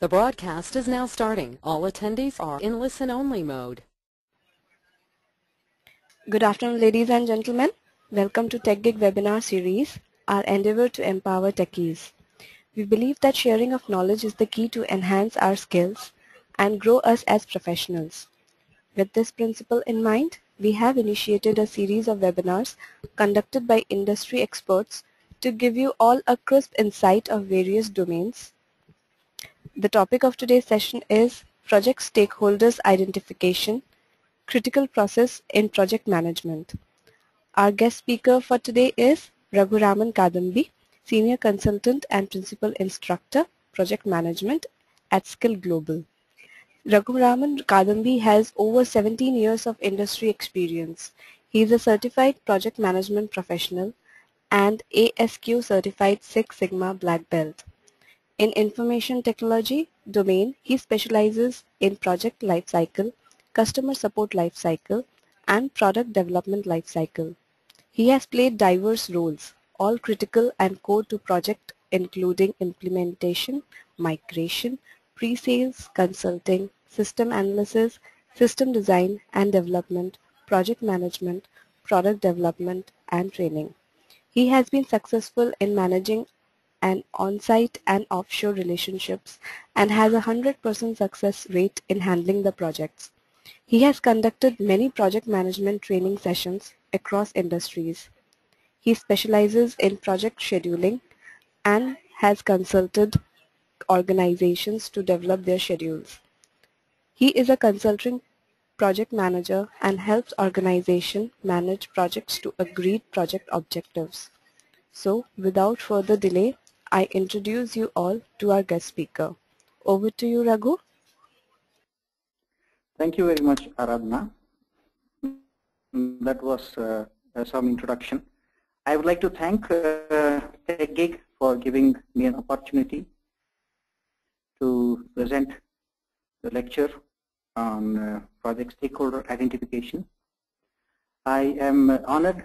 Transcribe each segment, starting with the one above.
The broadcast is now starting. All attendees are in listen-only mode. Good afternoon, ladies and gentlemen. Welcome to TechGig webinar series, our endeavor to empower techies. We believe that sharing of knowledge is the key to enhance our skills and grow us as professionals. With this principle in mind, we have initiated a series of webinars conducted by industry experts to give you all a crisp insight of various domains. The topic of today's session is Project Stakeholders Identification, Critical Process in Project Management. Our guest speaker for today is Raghuraman Kadambi, Senior Consultant and Principal Instructor, Project Management at Skill Global. Raghuraman Kadambi has over 17 years of industry experience. He is a certified project management professional and ASQ certified Six Sigma Black Belt. In information technology domain, he specializes in project lifecycle, customer support lifecycle, and product development lifecycle. He has played diverse roles, all critical and core to project, including implementation, migration, pre-sales, consulting, system analysis, system design and development, project management, product development, and training. He has been successful in managing and on-site and offshore relationships and has a 100% success rate in handling the projects. He has conducted many project management training sessions across industries. He specializes in project scheduling and has consulted organizations to develop their schedules. He is a consulting project manager and helps organizations manage projects to agreed project objectives. So, without further delay, I introduce you all to our guest speaker. Over to you, Raghu. Thank you very much, Aradhana. That was some introduction. I would like to thank TechGig for giving me an opportunity to present the lecture on project stakeholder identification. I am honored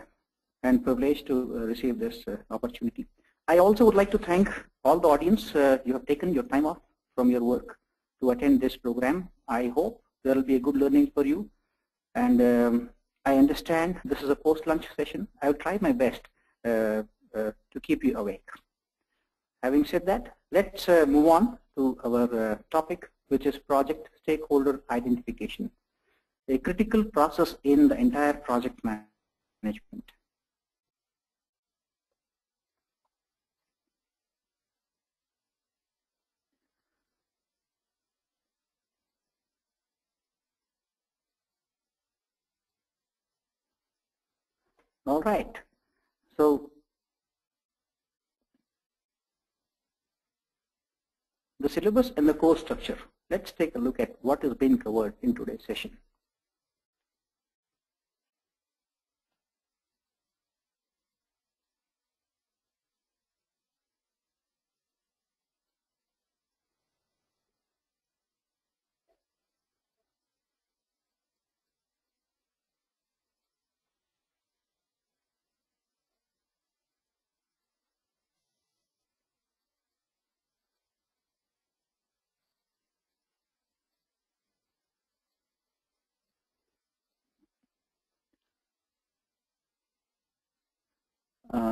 and privileged to receive this opportunity. I also would like to thank all the audience. You have taken your time off from your work to attend this program. I hope there will be a good learning for you, and I understand this is a post-lunch session. I will try my best to keep you awake. Having said that, let's move on to our topic, which is project stakeholder identification, a critical process in the entire project management. All right, so the syllabus and the course structure. Let's take a look at what is being covered in today's session.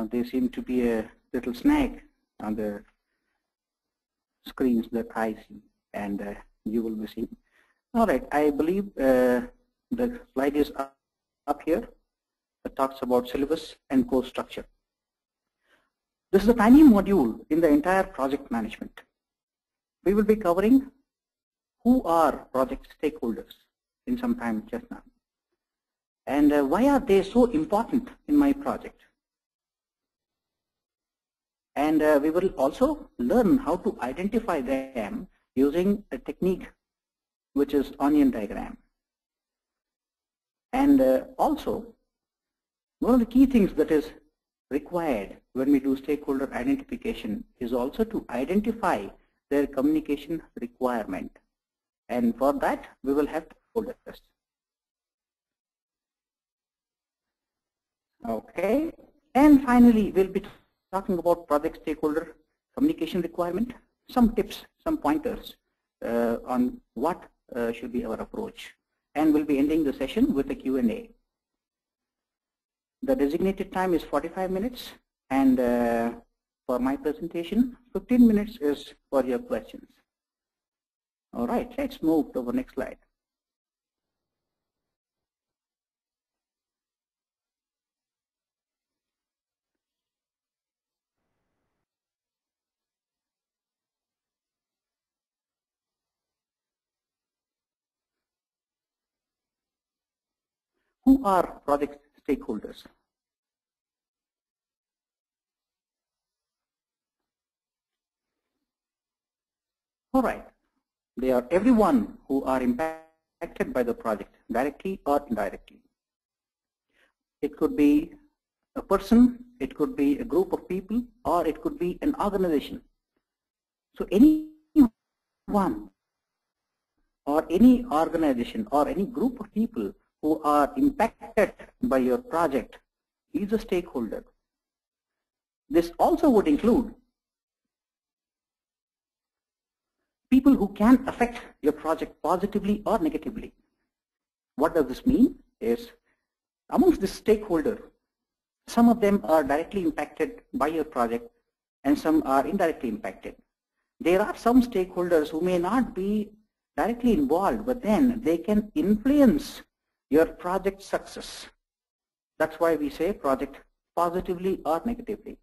There seemed to be a little snag on the screens that I see, and you will be seeing. All right, I believe the slide is up here that talks about syllabus and course structure. This is a tiny module in the entire project management. We will be covering who are project stakeholders in some time just now, and why are they so important in my project. And we will also learn how to identify them using a technique which is onion diagram. And also, one of the key things that is required when we do stakeholder identification is also to identify their communication requirement. And for that, we will have to follow this. Okay, and finally, we'll be talking about project stakeholder communication requirement, some tips, some pointers on what should be our approach. And we'll be ending the session with a Q&A. The designated time is 45 minutes, and for my presentation, 15 minutes is for your questions. All right, let's move to the next slide. Who are project stakeholders? All right, they are everyone who are impacted by the project, directly or indirectly. It could be a person, it could be a group of people, or it could be an organization. So anyone or any organization or any group of people who are impacted by your project is a stakeholder. This also would include people who can affect your project positively or negatively. What does this mean is, amongst the stakeholder, some of them are directly impacted by your project and some are indirectly impacted. There are some stakeholders who may not be directly involved, but then they can influence your project success. That's why we say project positively or negatively.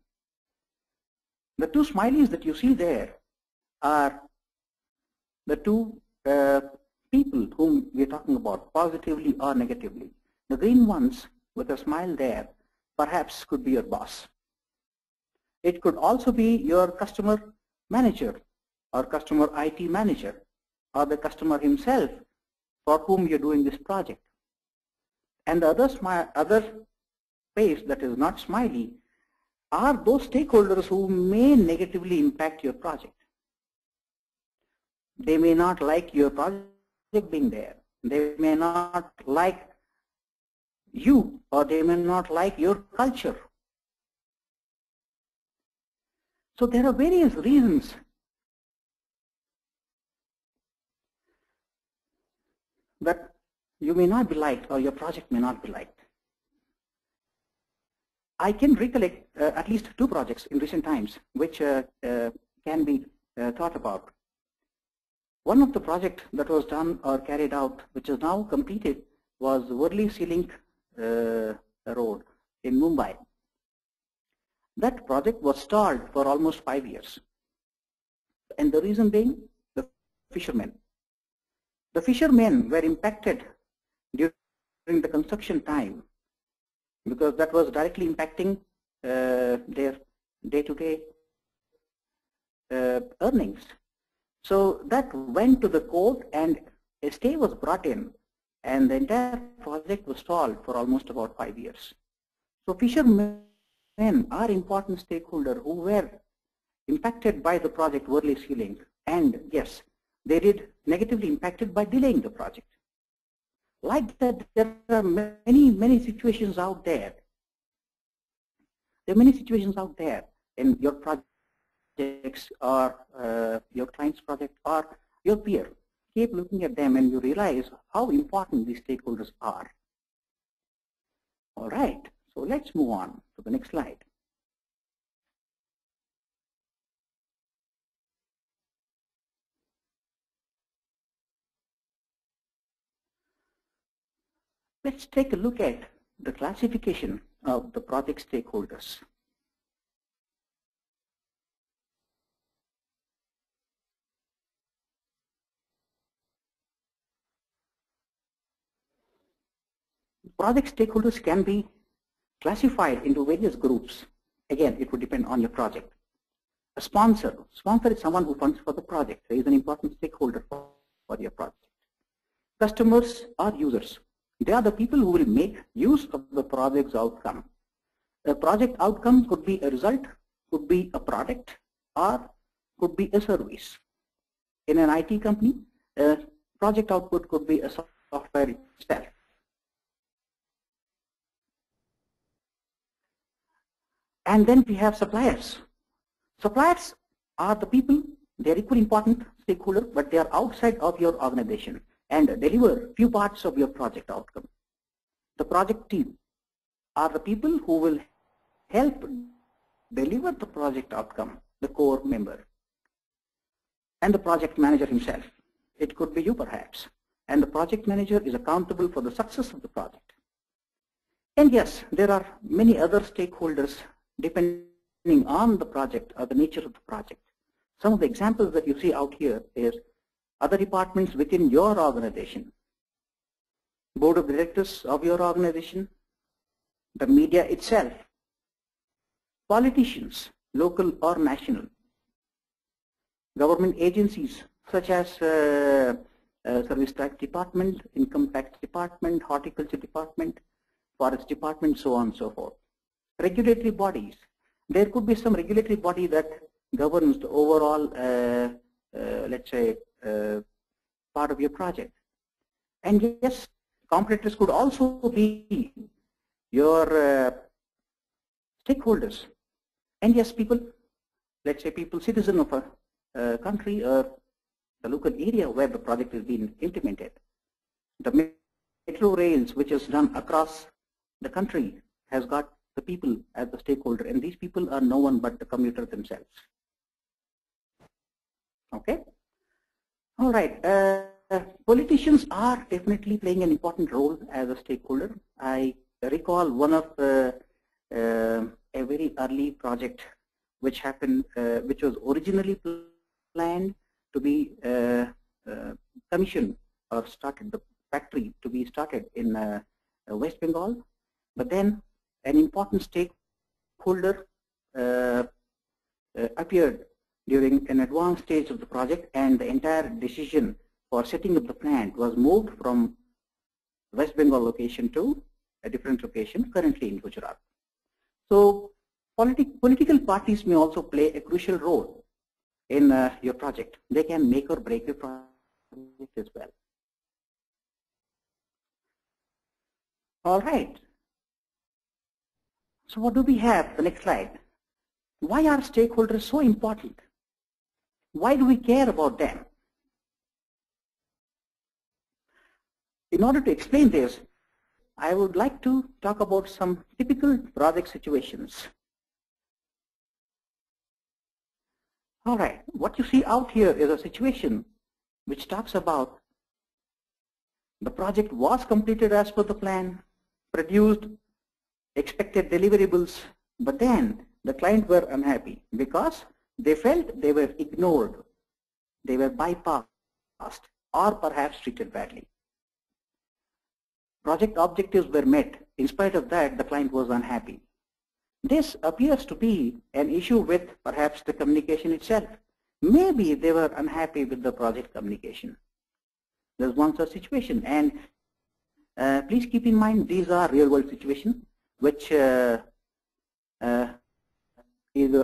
The two smileys that you see there are the two people whom we're talking about, positively or negatively. The green ones with a smile there perhaps could be your boss. It could also be your customer manager or customer IT manager or the customer himself for whom you're doing this project. And the other face that is not smiley are those stakeholders who may negatively impact your project. They may not like your project being there. They may not like you, or they may not like your culture. So there are various reasons that you may not be liked or your project may not be liked. I can recollect at least two projects in recent times which can be thought about. One of the projects that was done or carried out, which is now completed, was Worli Sea Link Road in Mumbai. That project was stalled for almost 5 years. And the reason being, the fishermen. The fishermen were impacted during the construction time because that was directly impacting their day-to-day earnings. So that went to the court and a stay was brought in, and the entire project was stalled for almost about 5 years. So fishermen are important stakeholders who were impacted by the project Worli Sea Link, and yes, they did negatively impacted by delaying the project. Like that, there are many situations out there. There are many situations out there in your projects or your client's project or your peer. Keep looking at them and you realize how important these stakeholders are. All right, so let's move on to the next slide. Let's take a look at the classification of the project stakeholders. Project stakeholders can be classified into various groups. Again, it would depend on your project. A sponsor. Sponsor is someone who funds for the project. He is an important stakeholder for your project. Customers or users. They are the people who will make use of the project's outcome. A project outcome could be a result, could be a product, or could be a service. In an IT company, a project output could be a software itself. And then we have suppliers. Suppliers are the people, they are equally important. stakeholder, but they are outside of your organization and deliver few parts of your project outcome. The project team are the people who will help deliver the project outcome, the core member, and the project manager himself. It could be you perhaps, and the project manager is accountable for the success of the project. And yes, there are many other stakeholders depending on the project or the nature of the project. Some of the examples that you see out here is other departments within your organization, board of directors of your organization, the media itself, politicians, local or national, government agencies such as service tax department, income tax department, horticulture department, forest department, so on and so forth. Regulatory bodies. There could be some regulatory body that governs the overall, let's say, part of your project. And yes, competitors could also be your stakeholders. And yes, people, let's say people, citizen of a country or the local area where the project is being implemented. The metro rails, which is run across the country, has got the people as the stakeholder, and these people are no one but the commuter themselves. Okay. All right. Politicians are definitely playing an important role as a stakeholder. I recall one of a very early project which happened, which was originally planned to be commissioned or started, the factory to be started in West Bengal, but then an important stakeholder appeared during an advanced stage of the project, and the entire decision for setting up the plant was moved from West Bengal location to a different location, currently in Gujarat. So political parties may also play a crucial role in your project. They can make or break your project as well. All right. So what do we have? The next slide. Why are stakeholders so important? Why do we care about them? In order to explain this, I would like to talk about some typical project situations. All right, what you see out here is a situation which talks about the project was completed as per the plan, produced expected deliverables, but then the client were unhappy because they felt they were ignored, they were bypassed, or perhaps treated badly. Project objectives were met. In spite of that, the client was unhappy. This appears to be an issue with perhaps the communication itself. Maybe they were unhappy with the project communication. There's one such situation, and please keep in mind these are real-world situations which either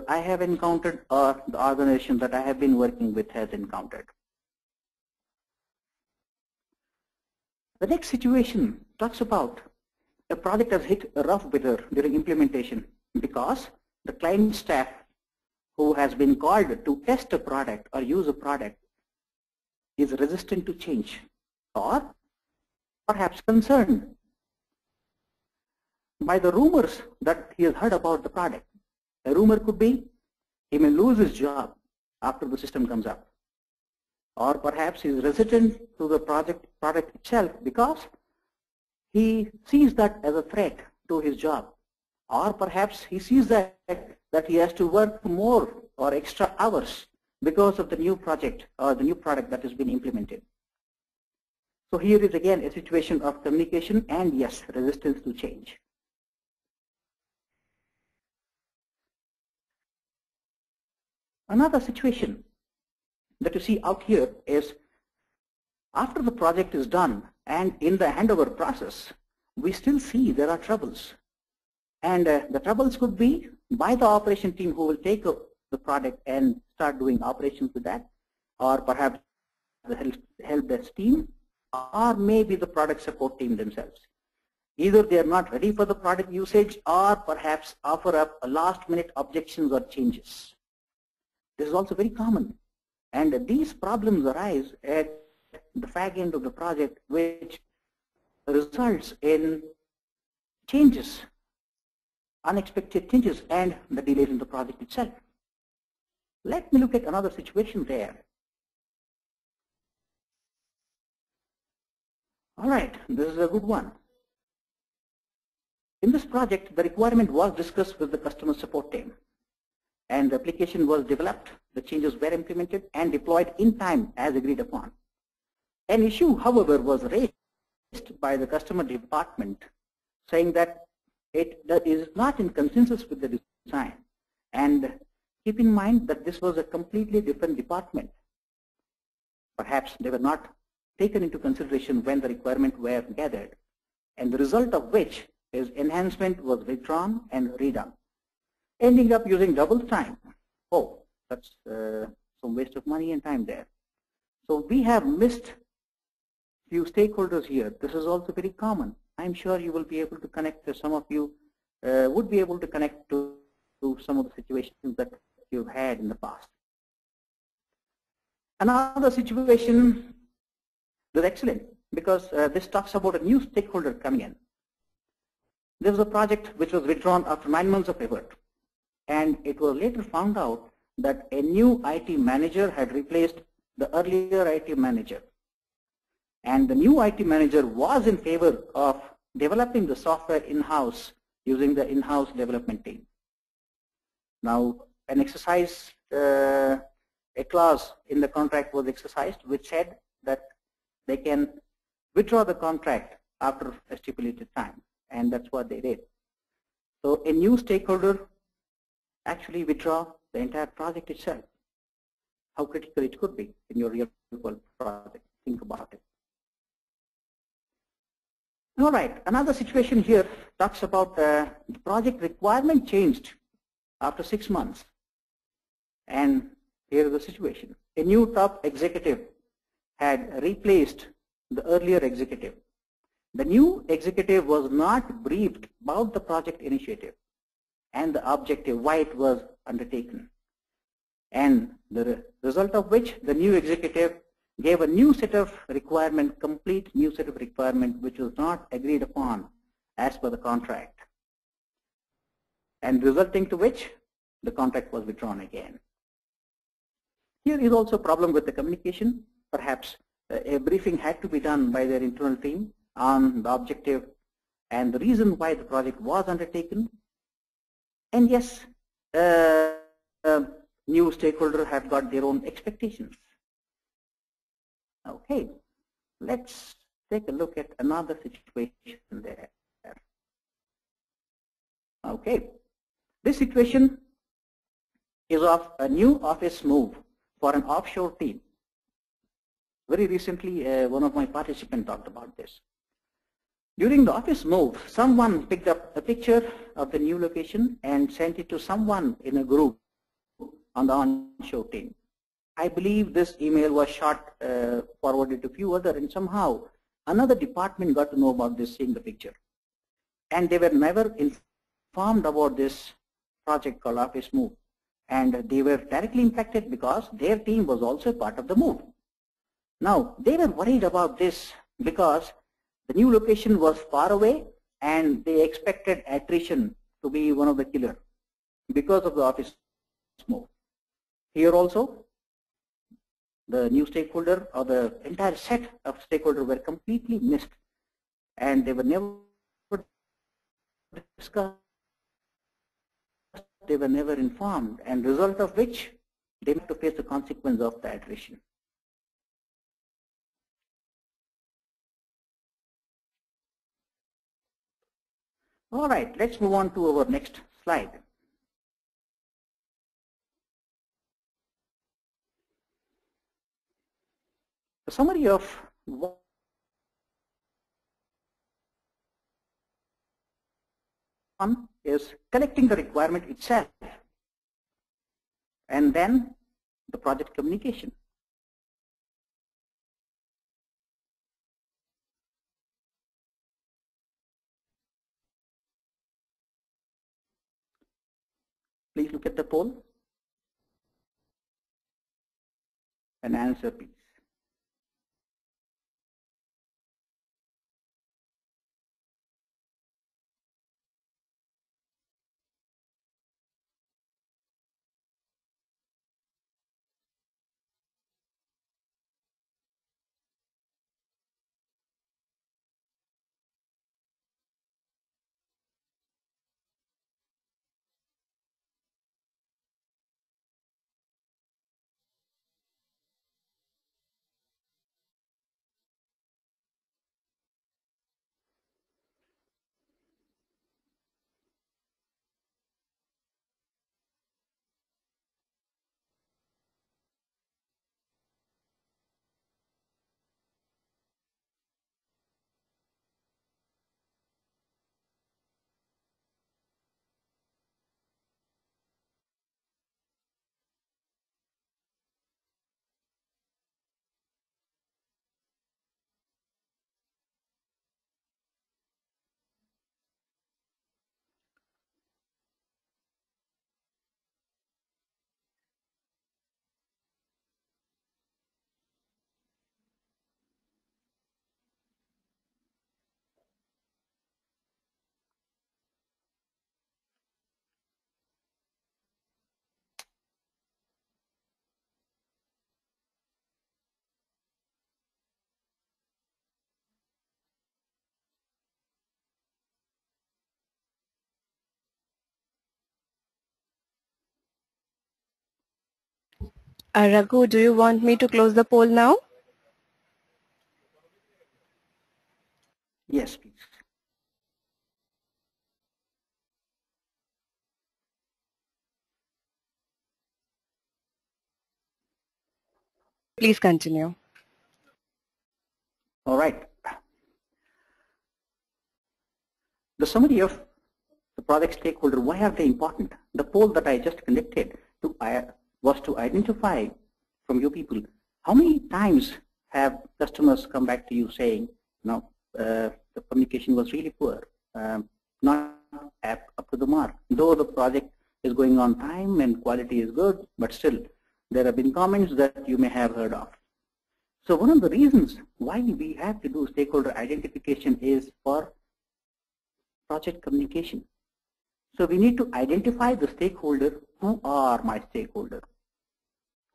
I have encountered or the organization that I have been working with has encountered. The next situation talks about a project has hit a rough weather during implementation because the client staff who has been called to test a product or use a product is resistant to change or perhaps concerned by the rumors that he has heard about the product. A rumor could be he may lose his job after the system comes up, or perhaps he is resistant to the product itself because he sees that as a threat to his job, or perhaps he sees that he has to work more or extra hours because of the new project or the new product that has been implemented. So here is again a situation of communication and yes, resistance to change. Another situation that you see out here is after the project is done and in the handover process, we still see there are troubles. And the troubles could be by the operation team who will take up the product and start doing operations with that, or perhaps the help desk team, or maybe the product support team themselves. Either they are not ready for the product usage or perhaps offer up a last minute objections or changes. This is also very common. And these problems arise at the fag end of the project, which results in changes, unexpected changes, and the delays in the project itself. Let me look at another situation there. All right, this is a good one. In this project, the requirement was discussed with the customer support team, and the application was developed, the changes were implemented and deployed in time as agreed upon. An issue, however, was raised by the customer department, saying that it is not in consensus with the design. And keep in mind that this was a completely different department. Perhaps they were not taken into consideration when the requirements were gathered, and the result of which is enhancement was withdrawn and redone, ending up using double time. Oh, that's some waste of money and time there. So we have missed few stakeholders here. This is also very common. I'm sure you will be able to connect to, some of you would be able to connect to some of the situations that you've had in the past. Another situation is excellent because this talks about a new stakeholder coming in. There was a project which was withdrawn after 9 months of effort, and it was later found out that a new IT manager had replaced the earlier IT manager. And the new IT manager was in favor of developing the software in-house using the in-house development team. Now, an exercise, a clause in the contract was exercised which said that they can withdraw the contract after a stipulated time, and that's what they did. So a new stakeholder actually withdraw the entire project itself. How critical it could be in your real world project. Think about it. All right, another situation here talks about the project requirement changed after 6 months. And here is the situation. A new top executive had replaced the earlier executive. The new executive was not briefed about the project initiative and the objective, why it was undertaken. And the result of which the new executive gave a new set of requirement, complete new set of requirement, which was not agreed upon as per the contract. And resulting to which the contract was withdrawn again. Here is also a problem with the communication. Perhaps a briefing had to be done by their internal team on the objective and the reason why the project was undertaken. And yes, new stakeholders have got their own expectations. Okay, let's take a look at another situation there. Okay, this situation is of a new office move for an offshore team. Very recently, one of my participants talked about this. During the office move, someone picked up a picture of the new location and sent it to someone in a group on the onshore team. I believe this email was shot, forwarded to a few other, and somehow another department got to know about this, seeing the picture. And they were never informed about this project called Office Move. And they were directly impacted because their team was also part of the move. Now, they were worried about this because the new location was far away and they expected attrition to be one of the killer because of the office move. Here also, the new stakeholder or the entire set of stakeholders were completely missed, and they were never discussed, they were never informed, and result of which they have to face the consequence of the attrition. All right, let's move on to our next slide. The summary of one is collecting the requirement itself, and then the project communication. Please look at the poll. an answer, please. Raghu, do you want me to close the poll now? Yes, please. Please continue. All right. The summary of the project stakeholder, why are they important? The poll that I just conducted was to identify from you people, how many times have customers come back to you saying, no, the communication was really poor, not up to the mark. Though the project is going on time and quality is good, but still there have been comments that you may have heard of. So one of the reasons why we have to do stakeholder identification is for project communication. So we need to identify the stakeholder. Who are my stakeholder?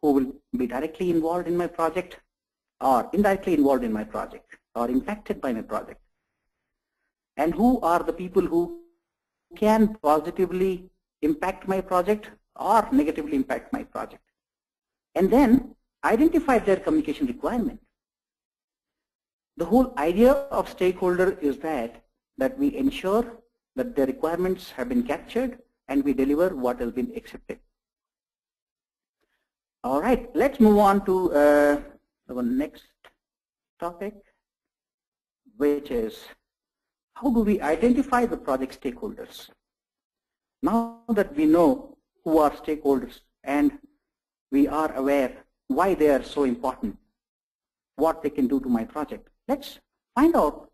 Who will be directly involved in my project or indirectly involved in my project or impacted by my project? And who are the people who can positively impact my project or negatively impact my project? And then identify their communication requirement. The whole idea of stakeholder is that we ensure that the requirements have been captured and we deliver what has been accepted. All right, let's move on to our next topic, which is how do we identify the project stakeholders? Now that we know who are stakeholders and we are aware why they are so important, what they can do to my project, let's find out,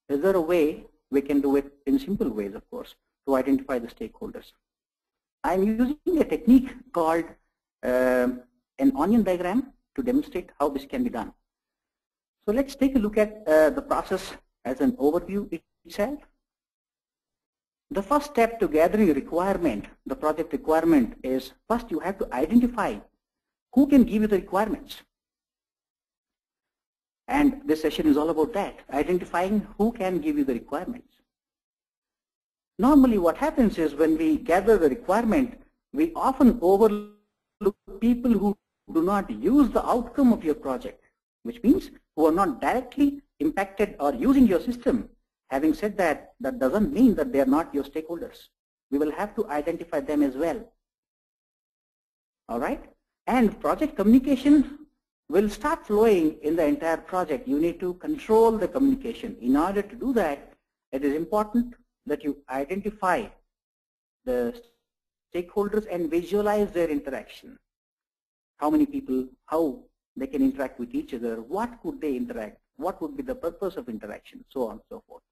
is there a way we can do it in simple ways, of course, to identify the stakeholders. I'm using a technique called an onion diagram to demonstrate how this can be done. So let's take a look at the process as an overview itself. The first step to gathering a requirement, the project requirement, is first you have to identify who can give you the requirements. And this session is all about that, identifying who can give you the requirements. Normally what happens is when we gather the requirement, we often overlook people who do not use the outcome of your project, which means who are not directly impacted or using your system. Having said that, that doesn't mean that they are not your stakeholders. We will have to identify them as well. All right? And project communication will start flowing in the entire project. You need to control the communication. In order to do that, it is important that you identify the stakeholders and visualize their interaction. How many people, how they can interact with each other, what could they interact, what would be the purpose of interaction, so on and so forth.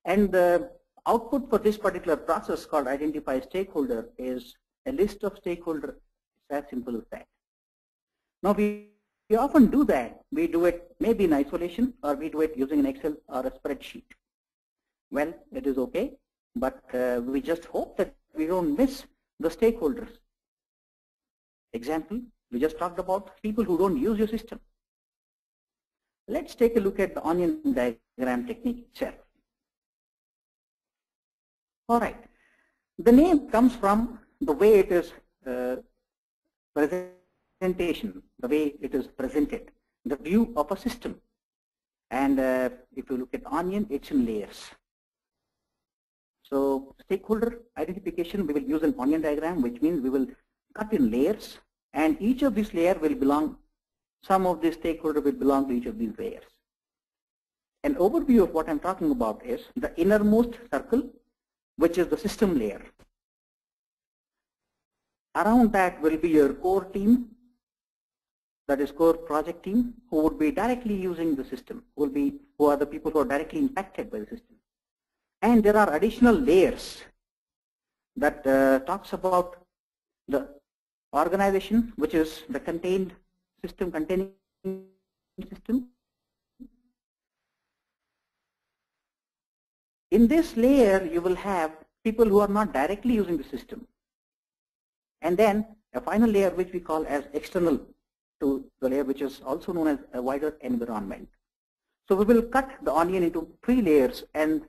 And the output for this particular process called identify stakeholder is a list of stakeholders. It's as simple as that. Now we we often do that. We do it maybe in isolation, or we do it using an Excel or a spreadsheet. Well, it is okay, but we just hope that we don't miss the stakeholders. Example, we just talked about people who don't use your system. Let's take a look at the onion diagram technique itself. All right, the name comes from the way it is presentation, the way it is presented, the view of a system. And if you look at onion, it's in layers. So stakeholder identification, we will use an onion diagram, which means we will cut in layers, and each of these layers will belong, some of the stakeholder will belong to each of these layers. An overview of what I'm talking about is the innermost circle, which is the system layer. Around that will be your core team, that is core project team, who would be directly using the system, who are the people who are directly impacted by the system. And there are additional layers that talks about the organization, which is the containing system. In this layer, you will have people who are not directly using the system. And then a final layer, which we call as external to the layer, which is also known as a wider environment. So we will cut the onion into 3 layers and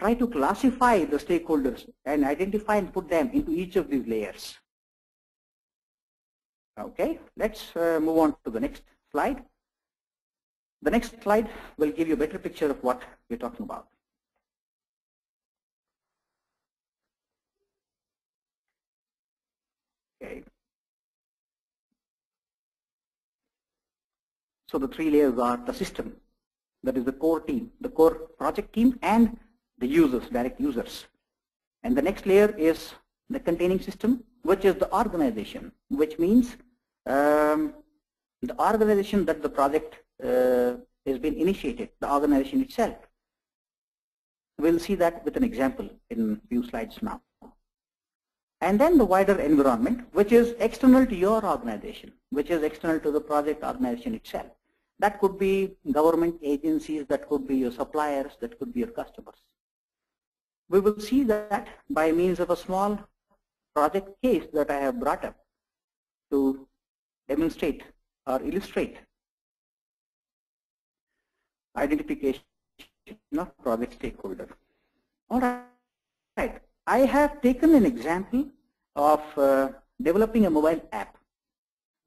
try to classify the stakeholders and identify and put them into each of these layers. Okay, let's move on to the next slide. The next slide will give you a better picture of what we're talking about. Okay. So the 3 layers are the system, that is the core team, the core project team, and the users, direct users. And the next layer is the containing system, which is the organization, which means the organization that the project has been initiated, the organization itself. We'll see that with an example in a few slides now. And then the wider environment, which is external to your organization, which is external to the project organization itself. That could be government agencies, that could be your suppliers, that could be your customers. We will see that by means of a small project case that I have brought up to demonstrate or illustrate identification of project stakeholder. All right, I have taken an example of developing a mobile app.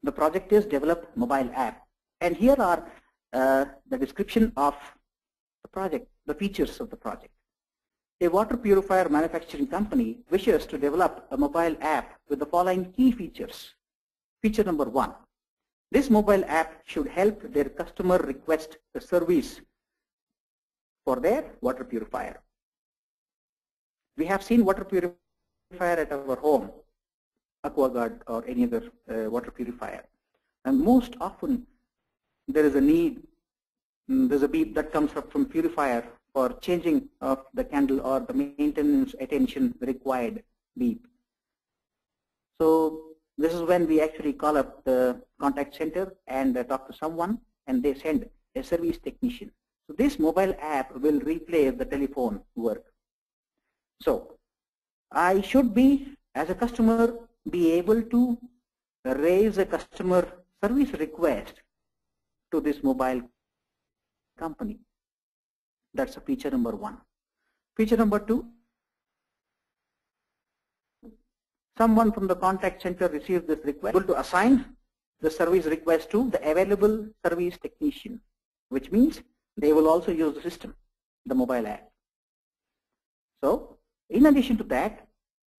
The project is develop mobile app, and here are the description of the project, the features of the project. A water purifier manufacturing company wishes to develop a mobile app with the following key features. Feature number 1. This mobile app should help their customer request a service for their water purifier. We have seen water purifier at our home, AquaGuard or any other water purifier. And most often there is a need, there's a beep that comes up from purifier for changing of the candle or the maintenance attention required beep. So this is when we actually call up the contact center and talk to someone, and they send a service technician. So this mobile app will replace the telephone work. So I should be, as a customer, be able to raise a customer service request to this mobile company. That's a feature number 1. Feature number 2, someone from the contact center receives this request, able to assign the service request to the available service technician, which means they will also use the system, the mobile app. So in addition to that,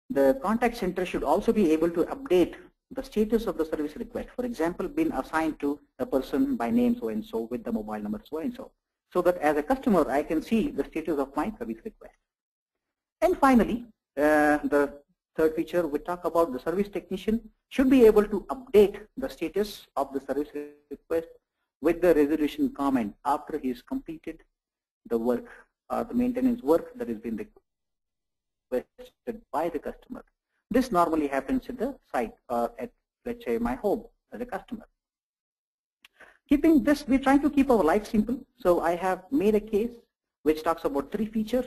the contact center should also be able to update the status of the service request. For example, been assigned to a person by name so-and-so with the mobile number so-and-so, so that as a customer I can see the status of my service request. And finally, the third feature, we talk about the service technician should be able to update the status of the service request with the resolution comment after he has completed the work or the maintenance work that has been requested by the customer. This normally happens at the site or at, let's say, my home as a customer. Keeping this, we're trying to keep our life simple. So I have made a case which talks about 3 features: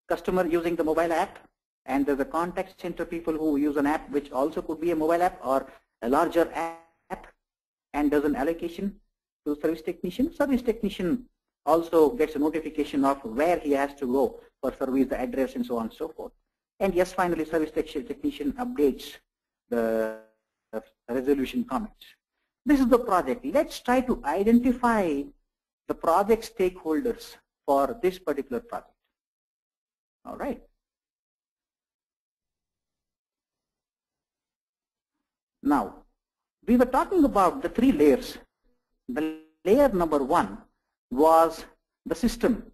customer using the mobile app, and there's a contact center people who use an app which also could be a mobile app or a larger app, and there's an allocation to service technician. Service technician also gets a notification of where he has to go for service, the address, and so on and so forth. And yes, finally, service technician updates the resolution comments. This is the project. Let's try to identify the project stakeholders for this particular project. All right. Now, we were talking about the 3 layers. The layer number 1 was the system.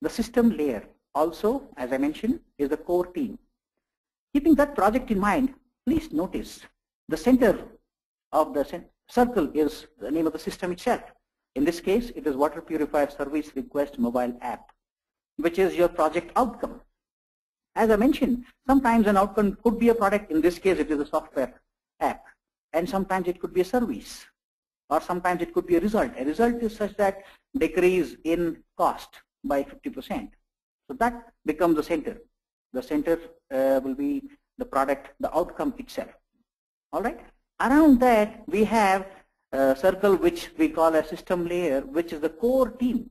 The system layer also, as I mentioned, is the core team. Keeping that project in mind, please notice the center of the circle is the name of the system itself. In this case, it is Water Purifier Service Request Mobile App, which is your project outcome. As I mentioned, sometimes an outcome could be a product. In this case, it is a software app, and sometimes it could be a service, or sometimes it could be a result. A result is such that decrease in cost by 50%. So that becomes the center. The center will be the product, the outcome itself. All right. Around that, we have a circle which we call a system layer, which is the core team.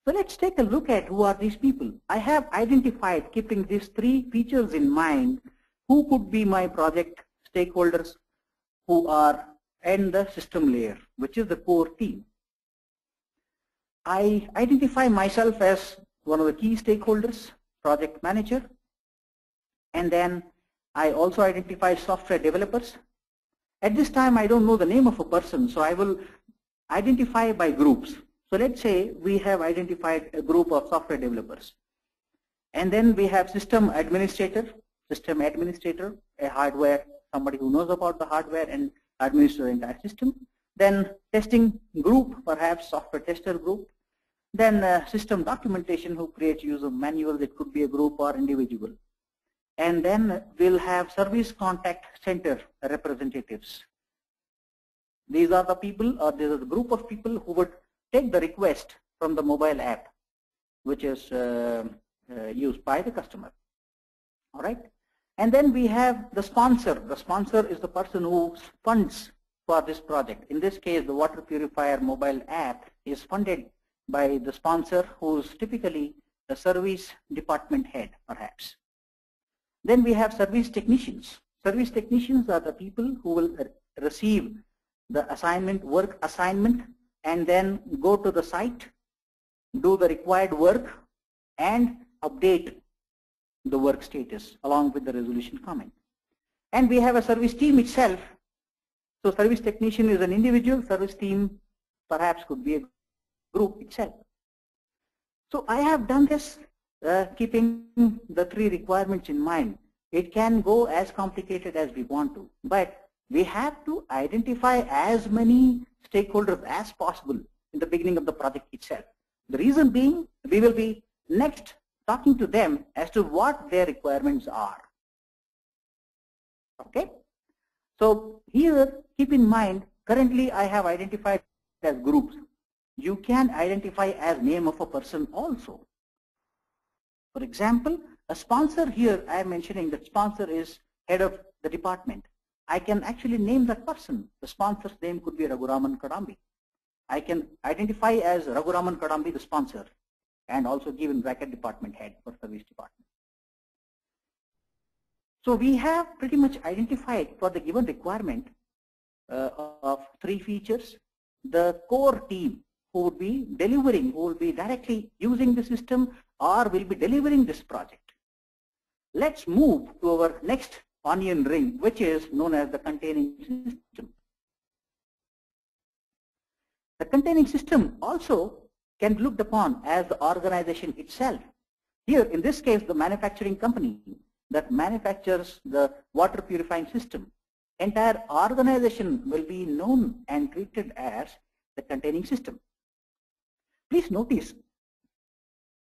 So let's take a look at who are these people. I have identified, keeping these 3 features in mind, who could be my project stakeholders who are in the system layer, which is the core team. I identify myself as one of the key stakeholders, project manager, and then I also identify software developers. At this time, I don't know the name of a person, so I will identify by groups. So let's say we have identified a group of software developers. And then we have system administrator, a hardware, somebody who knows about the hardware and administers the entire system. Then testing group, perhaps software tester group. Then system documentation, who creates user manuals. It could be a group or individual. And then we'll have service contact center representatives. These are the people, or these are the group of people who would take the request from the mobile app, which is used by the customer. All right. And then we have the sponsor. The sponsor is the person who funds for this project. In this case, the Water Purifier mobile app is funded by the sponsor, who's typically the service department head, perhaps. Then we have service technicians. Service technicians are the people who will receive the assignment, work assignment, and then go to the site, do the required work, and update the work status along with the resolution comment. And we have a service team itself. So service technician is an individual, service team perhaps could be a group itself. So I have done this keeping the 3 requirements in mind. It can go as complicated as we want to, but we have to identify as many stakeholders as possible in the beginning of the project itself. The reason being, we will be next talking to them as to what their requirements are. Okay? So here, keep in mind, currently I have identified as groups. You can identify as name of a person also. For example, a sponsor here, I am mentioning that sponsor is head of the department. I can actually name that person. The sponsor's name could be Raghuraman Kadambi. I can identify as Raghuraman Kadambi, the sponsor, and also give in bracket department head for service department. So we have pretty much identified for the given requirement of 3 features, the core team who would be delivering, who will be directly using the system or will be delivering this project. Let's move to our next onion ring, which is known as the containing system. The containing system also can be looked upon as the organization itself. Here, in this case, the manufacturing company that manufactures the water purifying system, entire organization will be known and treated as the containing system. Please notice,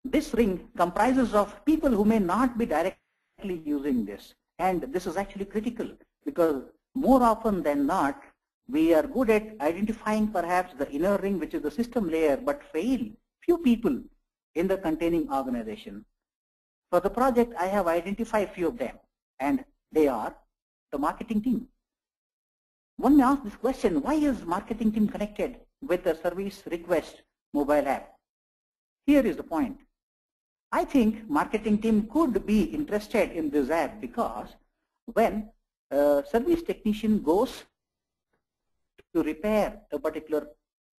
this ring comprises of people who may not be directly using this. And this is actually critical because more often than not, We are good at identifying perhaps the inner ring, which is the system layer, but fail few people in the containing organization. For the project, I have identified few of them, and they are the marketing team. One may ask this question, why is marketing team connected with the service request mobile app? Here is the point. I think marketing team could be interested in this app because when a service technician goes to repair a particular,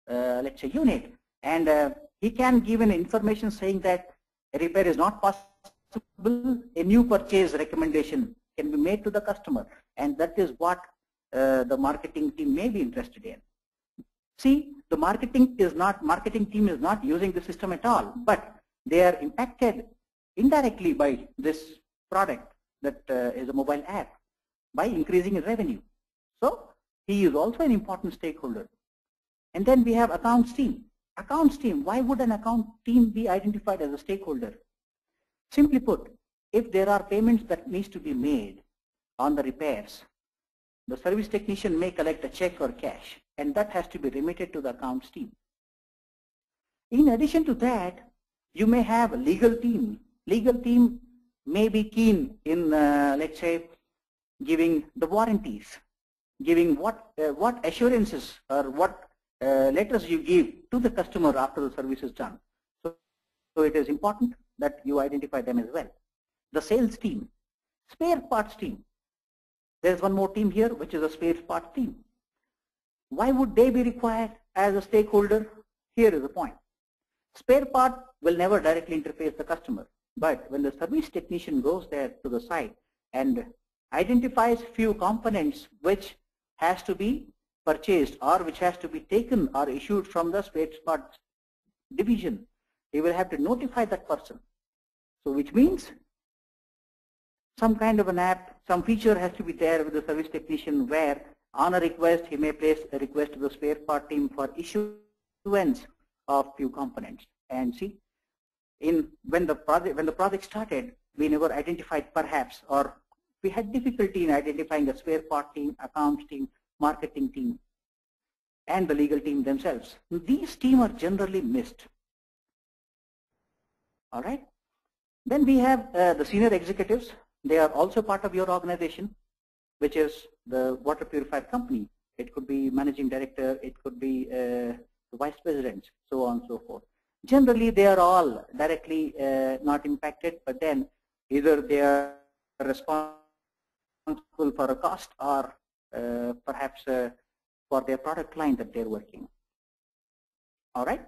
let's say, unit, and he can give an information saying that a repair is not possible, a new purchase recommendation can be made to the customer, and that is what the marketing team may be interested in. See, the marketing team is not using the system at all, but they are impacted indirectly by this product that is a mobile app by increasing in revenue. So he is also an important stakeholder. And then we have accounts team. Accounts team, why would an account team be identified as a stakeholder? Simply put, if there are payments that needs to be made on the repairs, the service technician may collect a check or cash, and that has to be remitted to the accounts team. In addition to that, you may have a legal team. Legal team may be keen in, let's say, giving the warranties, giving what assurances or what letters you give to the customer after the service is done. So it is important that you identify them as well. The sales team, spare parts team. There's one more team here, which is a spare parts team. Why would they be required as a stakeholder? Here is the point. Spare part will never directly interface the customer, but when the service technician goes there to the site and identifies few components which has to be purchased or which has to be taken or issued from the spare parts division, he will have to notify that person. So which means some kind of an app, some feature has to be there with the service technician where on a request he may place a request to the spare part team for issuance of few components. And see, when the project started, we never identified perhaps, or we had difficulty in identifying a spare part team, accounts team, marketing team, and the legal team themselves. These teams are generally missed. All right. Then we have the senior executives. They are also part of your organization, which is the water purifier company. It could be managing director, it could be the vice president, so on and so forth. Generally, they are all directly not impacted, but then either they are responsible for a cost or perhaps for their product line that they're working. All right.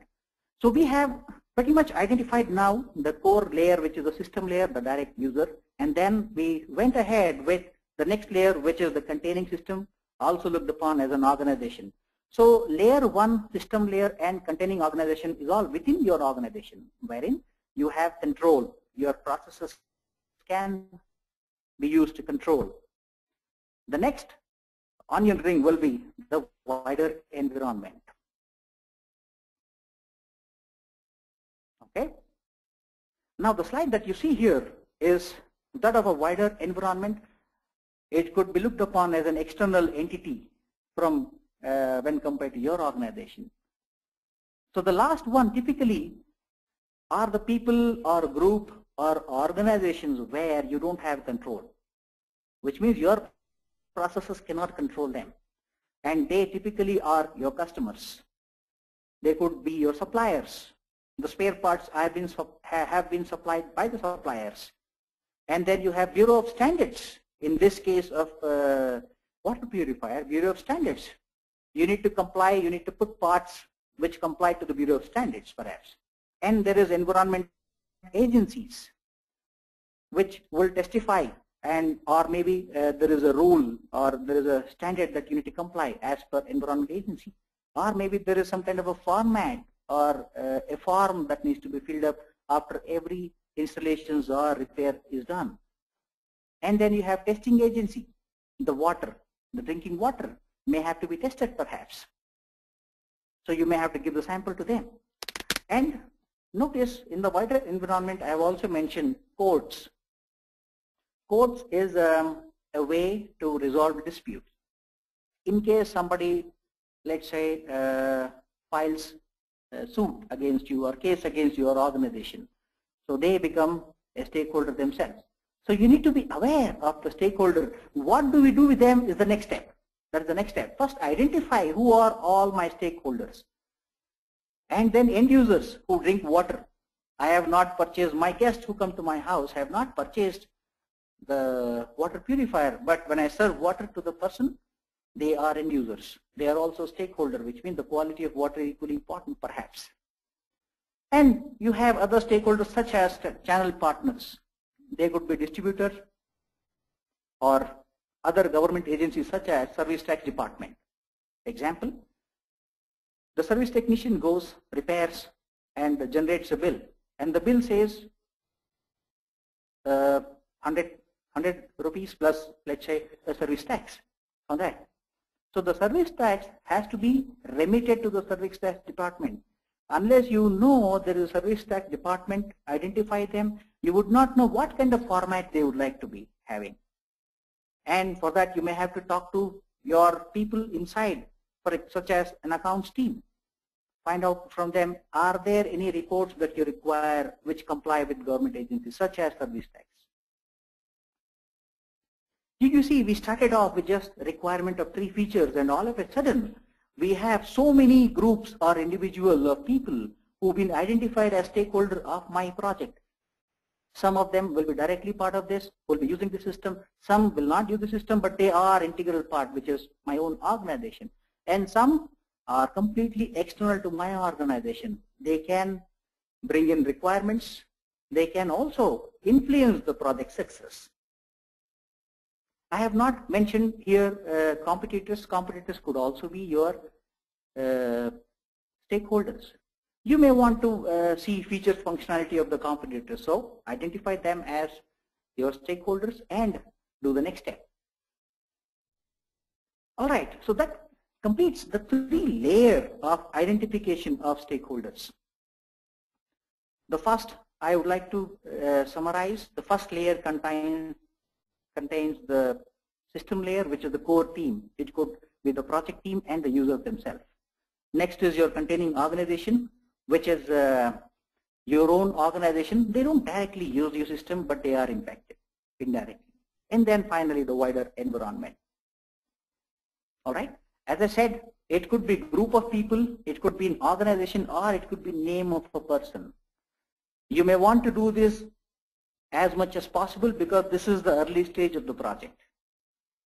So we have pretty much identified now the core layer, which is the system layer, the direct user, and then we went ahead with the next layer, which is the containing system, also looked upon as an organization. So layer 1, system layer and containing organization is all within your organization, wherein you have control. Your processes can be used to control. The next onion ring will be the wider environment. Okay. Now the slide that you see here is that of a wider environment. It could be looked upon as an external entity from when compared to your organization. So the last one typically are the people or group or organizations where you don't have control, which means your processes cannot control them, and they typically are your customers. They could be your suppliers. The spare parts have been supplied by the suppliers. And then you have Bureau of Standards. In this case of water purifier, Bureau of Standards. You need to comply, you need to put parts which comply to the Bureau of Standards perhaps. And there is environment agencies which will testify, and or maybe there is a rule or there is a standard that you need to comply as per environment agency. Or maybe there is some kind of a format or a form that needs to be filled up after every installations or repair is done. And then you have testing agency. The water, the drinking water may have to be tested perhaps. So you may have to give the sample to them. And notice in the wider environment I have also mentioned courts. Courts is a way to resolve disputes. in case somebody, let's say, files suit against you or case against your organization, so they become a stakeholder themselves. So you need to be aware of the stakeholder. What do we do with them is the next step. That is the next step. First, identify who are all my stakeholders. And then end users who drink water. I have not purchased, my guests who come to my house have not purchased the water purifier, but when I serve water to the person, they are end users. They are also stakeholder, which means the quality of water is equally important perhaps. And you have other stakeholders such as channel partners. They could be distributors or other government agencies such as service tax department. Example, the service technician goes, repairs and generates a bill, and the bill says 100 rupees plus, let's say, a service tax on that. So the service tax has to be remitted to the service tax department. Unless you know there is a service tax department, identify them, you would not know what kind of format they would like to be having. And for that you may have to talk to your people inside, such as an accounts team. Find out from them, are there any reports that you require which comply with government agencies such as service tax. You see, we started off with just requirement of 3 features, and all of a sudden we have so many groups or individual or people who've been identified as stakeholder of my project. Some of them will be directly part of this, will be using the system. Some will not use the system, but they are integral part, which is my own organization. And some are completely external to my organization. They can bring in requirements. They can also influence the project success. I have not mentioned here competitors. Competitors could also be your stakeholders. You may want to see features functionality of the competitors. So identify them as your stakeholders and do the next step. All right, so that completes the 3 layers of identification of stakeholders. The first, I would like to summarize. The first layer contains the system layer, which is the core team. It could be the project team and the users themselves. Next is your containing organization, which is your own organization. They don't directly use your system, but they are impacted indirectly. And then finally, the wider environment. All right. As I said, it could be a group of people, it could be an organization, or it could be name of a person. You may want to do this as much as possible because this is the early stage of the project.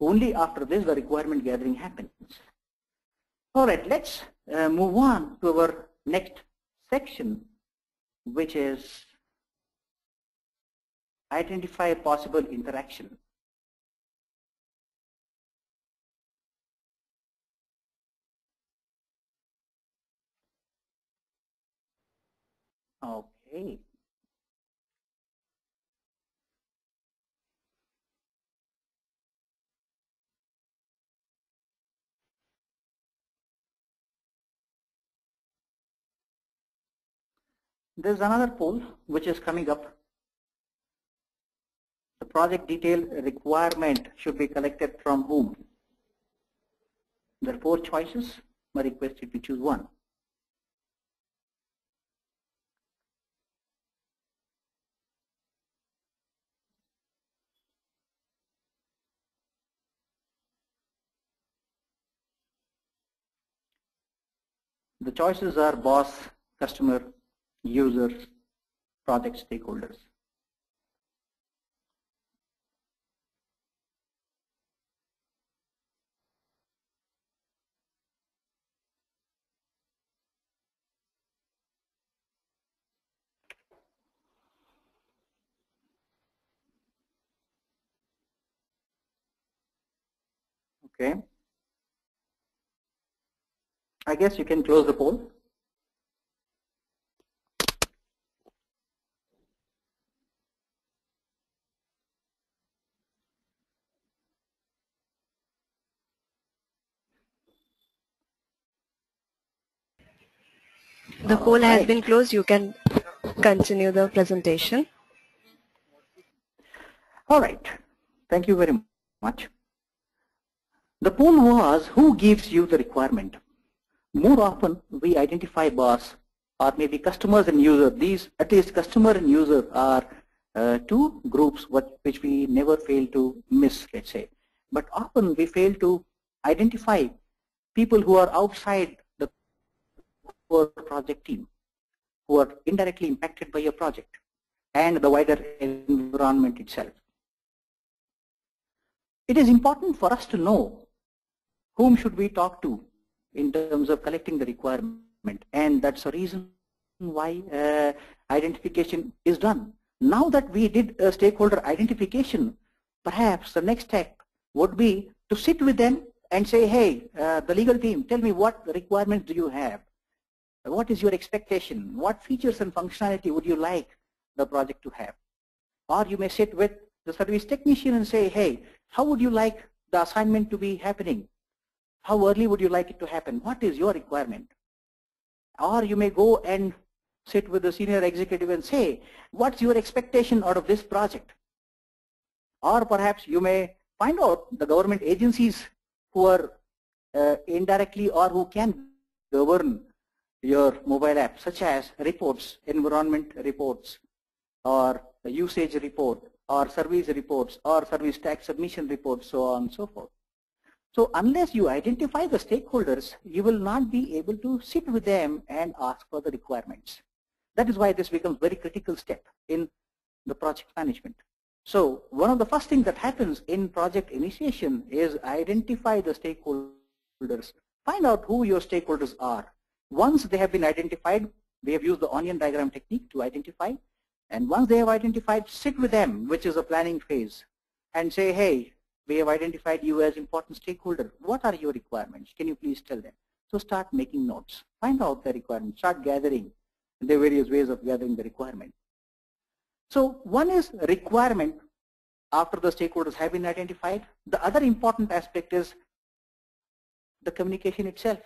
Only after this the requirement gathering happens. All right, let's move on to our next section, which is identify possible interaction. Okay. There's another poll which is coming up. The project detail requirement should be collected from whom? There are 4 choices. I request you to choose one. The choices are boss, customer, users, project stakeholders. Okay. I guess you can close the poll. The poll has been closed. You can continue the presentation. All right. Thank you very much. The poll was, who gives you the requirement? More often we identify boss or maybe customers and user. These, at least customer and user, are two groups which we never fail to miss, let's say. But often we fail to identify people who are outside the core project team, who are indirectly impacted by your project and the wider environment itself. It is important for us to know whom should we talk to in terms of collecting the requirement, and that's the reason why identification is done. Now that we did a stakeholder identification, perhaps the next step would be to sit with them and say, hey, the legal team, tell me what requirements do you have? What is your expectation? What features and functionality would you like the project to have? Or you may sit with the service technician and say, hey, how would you like the assignment to be happening? How early would you like it to happen? What is your requirement? Or you may go and sit with the senior executive and say, what's your expectation out of this project? Or perhaps you may find out the government agencies who are indirectly or who can govern your mobile app, such as reports, environment reports, or usage report, or service reports, or service tax submission reports, so on and so forth. So unless you identify the stakeholders, you will not be able to sit with them and ask for the requirements. That is why this becomes a very critical step in the project management. So one of the first things that happens in project initiation is identify the stakeholders. Find out who your stakeholders are. Once they have been identified, we have used the onion diagram technique to identify. And once they have identified, sit with them, which is a planning phase, and say, hey, we have identified you as important stakeholder. What are your requirements? Can you please tell them? So start making notes. Find out the requirements. Start gathering. There are various ways of gathering the requirement. So one is requirement after the stakeholders have been identified. The other important aspect is the communication itself.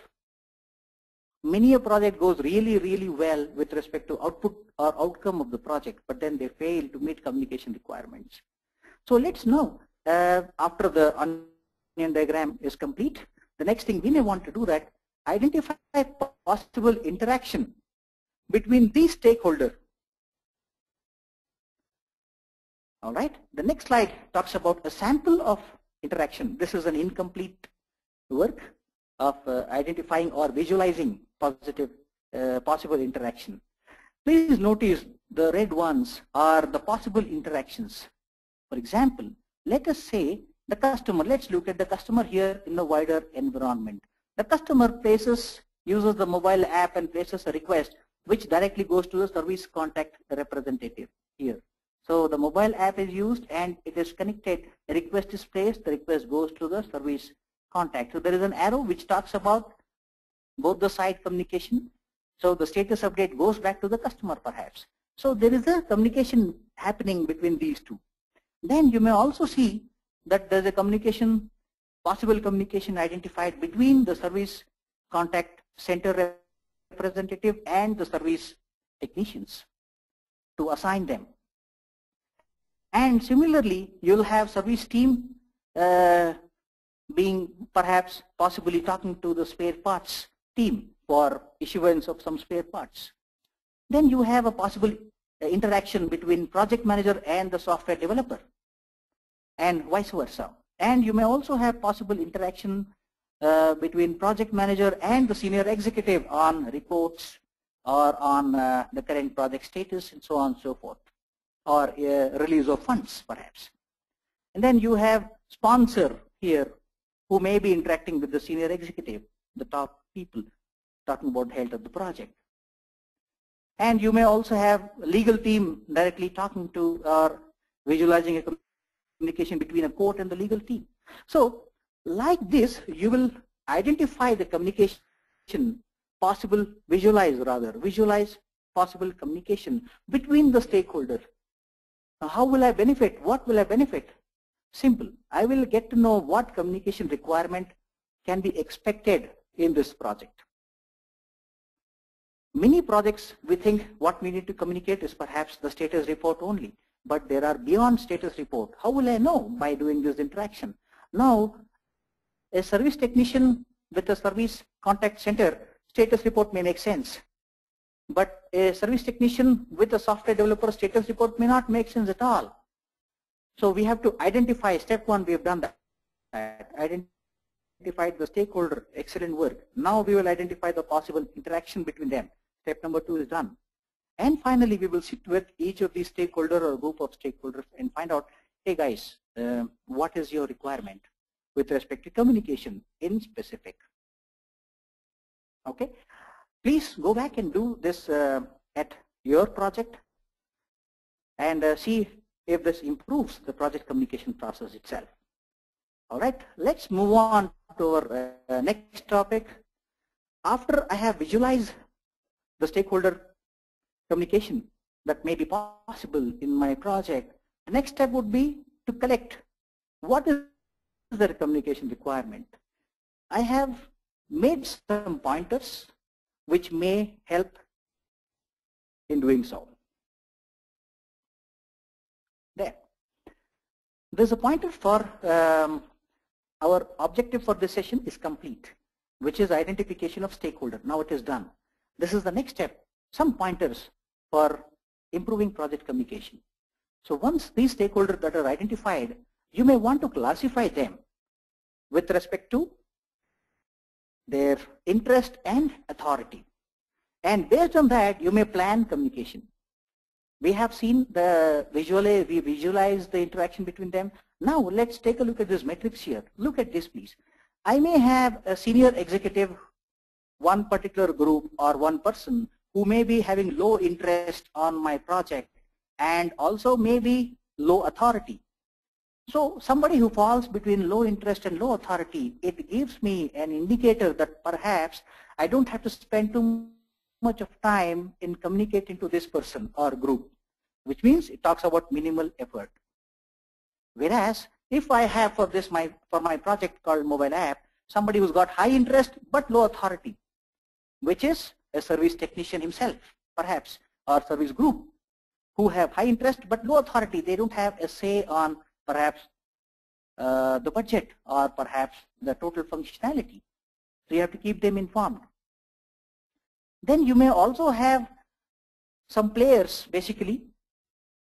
Many a project goes really, really well with respect to output or outcome of the project, but then they fail to meet communication requirements. So let's know, after the onion diagram is complete, the next thing we may want to do that, identify possible interaction between these stakeholders. All right, the next slide talks about a sample of interaction. This is an incomplete work of identifying or visualizing possible interaction. Please notice the red ones are the possible interactions. For example, let us say the customer, let's look at the customer here in the wider environment. The customer uses the mobile app and places a request which directly goes to the service contact representative here. So the mobile app is used and it is connected, a request is placed, the request goes to the service contact. So there is an arrow which talks about both the side communication. So the status update goes back to the customer perhaps. So there is a communication happening between these two. Then you may also see that there is a possible communication identified between the service contact center representative and the service technicians to assign them. And similarly, you'll have service team being perhaps possibly talking to the spare parts team for issuance of some spare parts. Then you have a possible interaction between project manager and the software developer and vice versa. And you may also have possible interaction between project manager and the senior executive on reports or on the current project status and so on and so forth, or release of funds perhaps. And then you have sponsor here who may be interacting with the senior executive, the top people, talking about the health of the project. And you may also have legal team directly talking to or visualizing a communication between a court and the legal team. So like this, you will identify the communication visualize possible communication between the stakeholders. Now, how will I benefit? What will I benefit? Simple. I will get to know what communication requirement can be expected in this project. Many projects, we think what we need to communicate is perhaps the status report only, but there are beyond status report. How will I know by doing this interaction? Now, a service technician with a service contact center status report may make sense. But a service technician with a software developer status report may not make sense at all. So we have to identify, step one, we have done that. Identified the stakeholder, excellent work. Now we will identify the possible interaction between them. Step number 2 is done. And finally, we will sit with each of these stakeholders or group of stakeholders and find out, hey guys, what is your requirement with respect to communication in specific? Okay, please go back and do this at your project and see if this improves the project communication process itself. All right, let's move on to our next topic. After I have visualized the stakeholder communication that may be possible in my project, the next step would be to collect what is their communication requirement. I have made some pointers which may help in doing so. There's a pointer for our objective for this session is complete, which is identification of stakeholder. Now it is done. This is the next step, some pointers for improving project communication. So once these stakeholders that are identified, you may want to classify them with respect to their interest and authority. And based on that, you may plan communication. We have seen the we visualize the interaction between them. Now let's take a look at this matrix here. Look at this, please. I may have a senior executive, one particular group or one person who may be having low interest on my project and also maybe low authority. So somebody who falls between low interest and low authority, it gives me an indicator that perhaps I don't have to spend too much of time in communicating to this person or group, which means it talks about minimal effort. Whereas if I have for my project called mobile app, somebody who's got high interest but low authority, which is a service technician himself, perhaps, or service group, who have high interest but low authority. They don't have a say on perhaps the budget or perhaps the total functionality. So you have to keep them informed. Then you may also have some players basically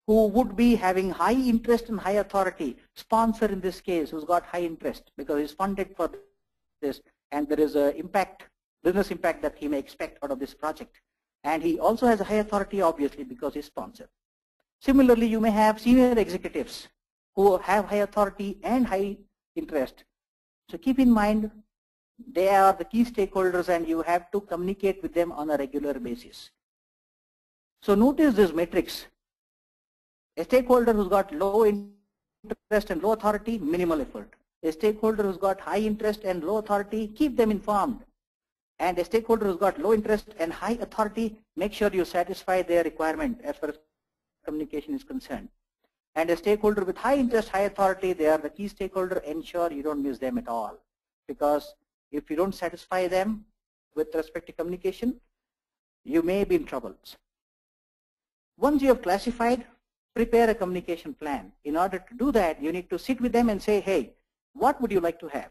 who would be having high interest and high authority. Sponsor in this case who's got high interest because he's funded for this and there is a business impact that he may expect out of this project. And he also has a high authority obviously because he's sponsored. Similarly, you may have senior executives who have high authority and high interest. So keep in mind, they are the key stakeholders and you have to communicate with them on a regular basis. So notice this matrix. A stakeholder who's got low interest and low authority, minimal effort. A stakeholder who's got high interest and low authority, keep them informed. And a stakeholder who's got low interest and high authority, make sure you satisfy their requirement as far as communication is concerned. And a stakeholder with high interest, high authority, they are the key stakeholder, ensure you don't miss them at all. Because if you don't satisfy them with respect to communication, you may be in trouble. Once you have classified, prepare a communication plan. In order to do that, you need to sit with them and say, hey, what would you like to have?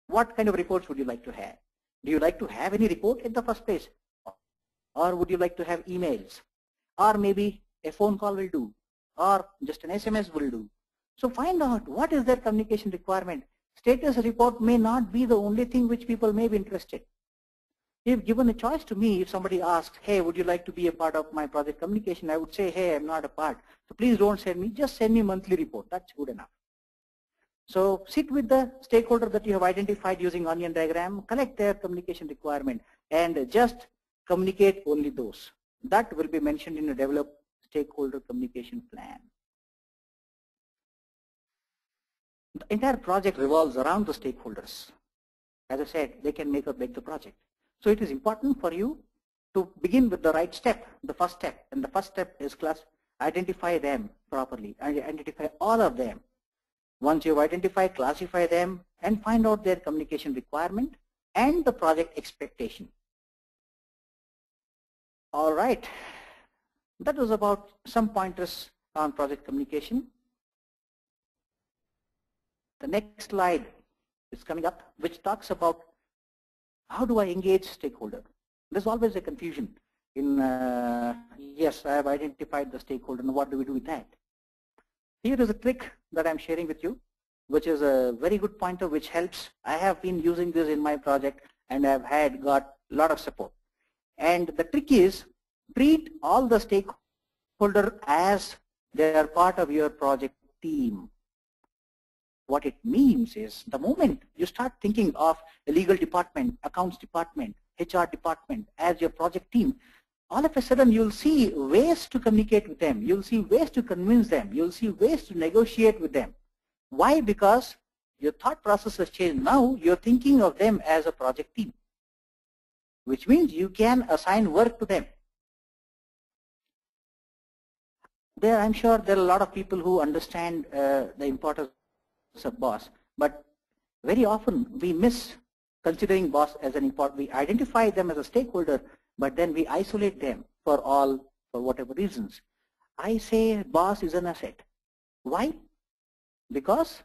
What kind of reports would you like to have? Do you like to have any report in the first place? Or would you like to have emails? Or maybe a phone call will do? Or just an SMS will do? So find out what is their communication requirement. Status report may not be the only thing which people may be interested. If given a choice to me, if somebody asks, hey, would you like to be a part of my project communication? I would say, hey, I'm not a part. So please don't send me, just send me monthly report. That's good enough. So sit with the stakeholder that you have identified using onion diagram, collect their communication requirement, and just communicate only those. That will be mentioned in a developed stakeholder communication plan. The entire project revolves around the stakeholders. As I said, they can make or break the project. So it is important for you to begin with the right step, the first step. And the first step is identify them properly, identify all of them. Once you identify, classify them, and find out their communication requirement and the project expectation. All right. That was about some pointers on project communication. The next slide is coming up, which talks about how do I engage stakeholder. There's always a confusion in, yes, I have identified the stakeholder, and what do we do with that? Here is a trick that I'm sharing with you, which is a very good pointer which helps. I have been using this in my project and I've got a lot of support. And the trick is, treat all the stakeholder as they are part of your project team. What it means is, the moment you start thinking of the legal department, accounts department, HR department as your project team, all of a sudden you'll see ways to communicate with them. You'll see ways to convince them. You'll see ways to negotiate with them. Why? Because your thought process has changed. Now you're thinking of them as a project team, which means you can assign work to them. I'm sure there are a lot of people who understand the importance of boss, but very often we miss considering boss as an important. We identify them as a stakeholder, but then we isolate them for whatever reasons. I say boss is an asset. Why? Because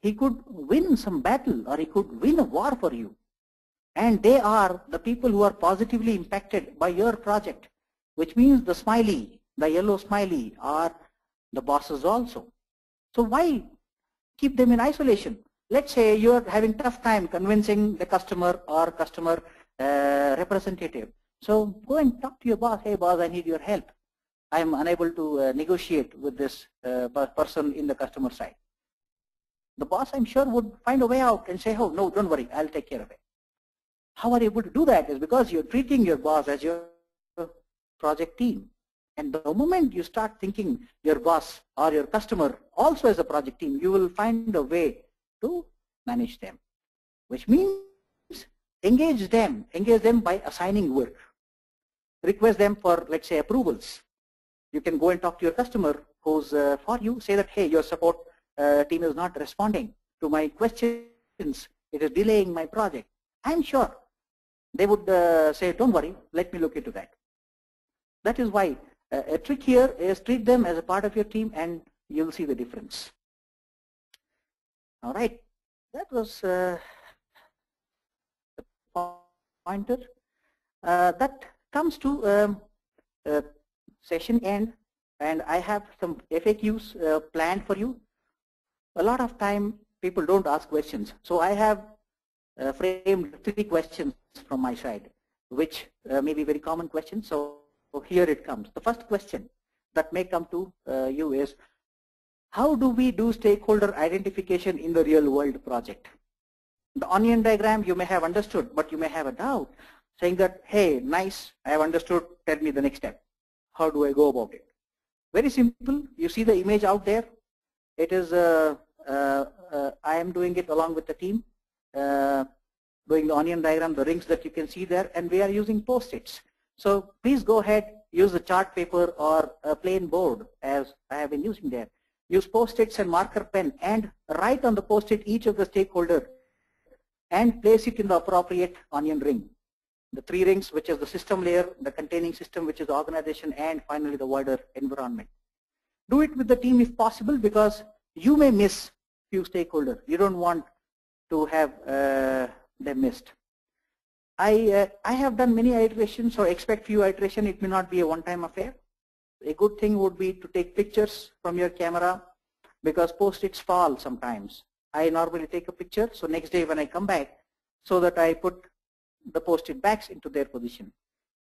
he could win some battle or he could win a war for you. And they are the people who are positively impacted by your project, which means the smiley, the yellow smiley are the bosses also. So why keep them in isolation? Let's say you're having tough time convincing the customer or customer representative. So go and talk to your boss. Hey boss, I need your help. I'm unable to negotiate with this person in the customer side. The boss, I'm sure, would find a way out and say, oh no, don't worry, I'll take care of it. How are you able to do that? Is because you're treating your boss as your project team. And the moment you start thinking your boss or your customer also as a project team, you will find a way to manage them, which means engage them by assigning work. Request them for, let's say, approvals. You can go and talk to your customer who's for you, say that, hey, your support team is not responding to my questions. It is delaying my project. I'm sure they would say, don't worry, let me look into that. That is why a trick here is treat them as a part of your team and you'll see the difference. All right, that was the pointer. That comes to session end, and I have some FAQs planned for you. A lot of time people don't ask questions, so I have framed 3 questions from my side, which may be very common questions. So here it comes. The first question that may come to you is, how do we do stakeholder identification in the real world project? The onion diagram you may have understood, but you may have a doubt saying that, hey, nice, I have understood, tell me the next step. How do I go about it? Very simple. You see the image out there. It is, I am doing it along with the team, doing the onion diagram, the rings that you can see there, and we are using Post-its. So please go ahead, use a chart paper or a plain board as I have been using there. Use Post-its and marker pen and write on the Post-it each of the stakeholder and place it in the appropriate onion ring. The 3 rings, which is the system layer, the containing system, which is the organization, and finally the wider environment. Do it with the team if possible, because you may miss few stakeholders. You don't want to have them missed. I have done many iterations, so expect few iterations. It may not be a one-time affair. A good thing would be to take pictures from your camera, because Post-its fall sometimes. I normally take a picture, so next day when I come back, so that I put the Post-it backs into their position.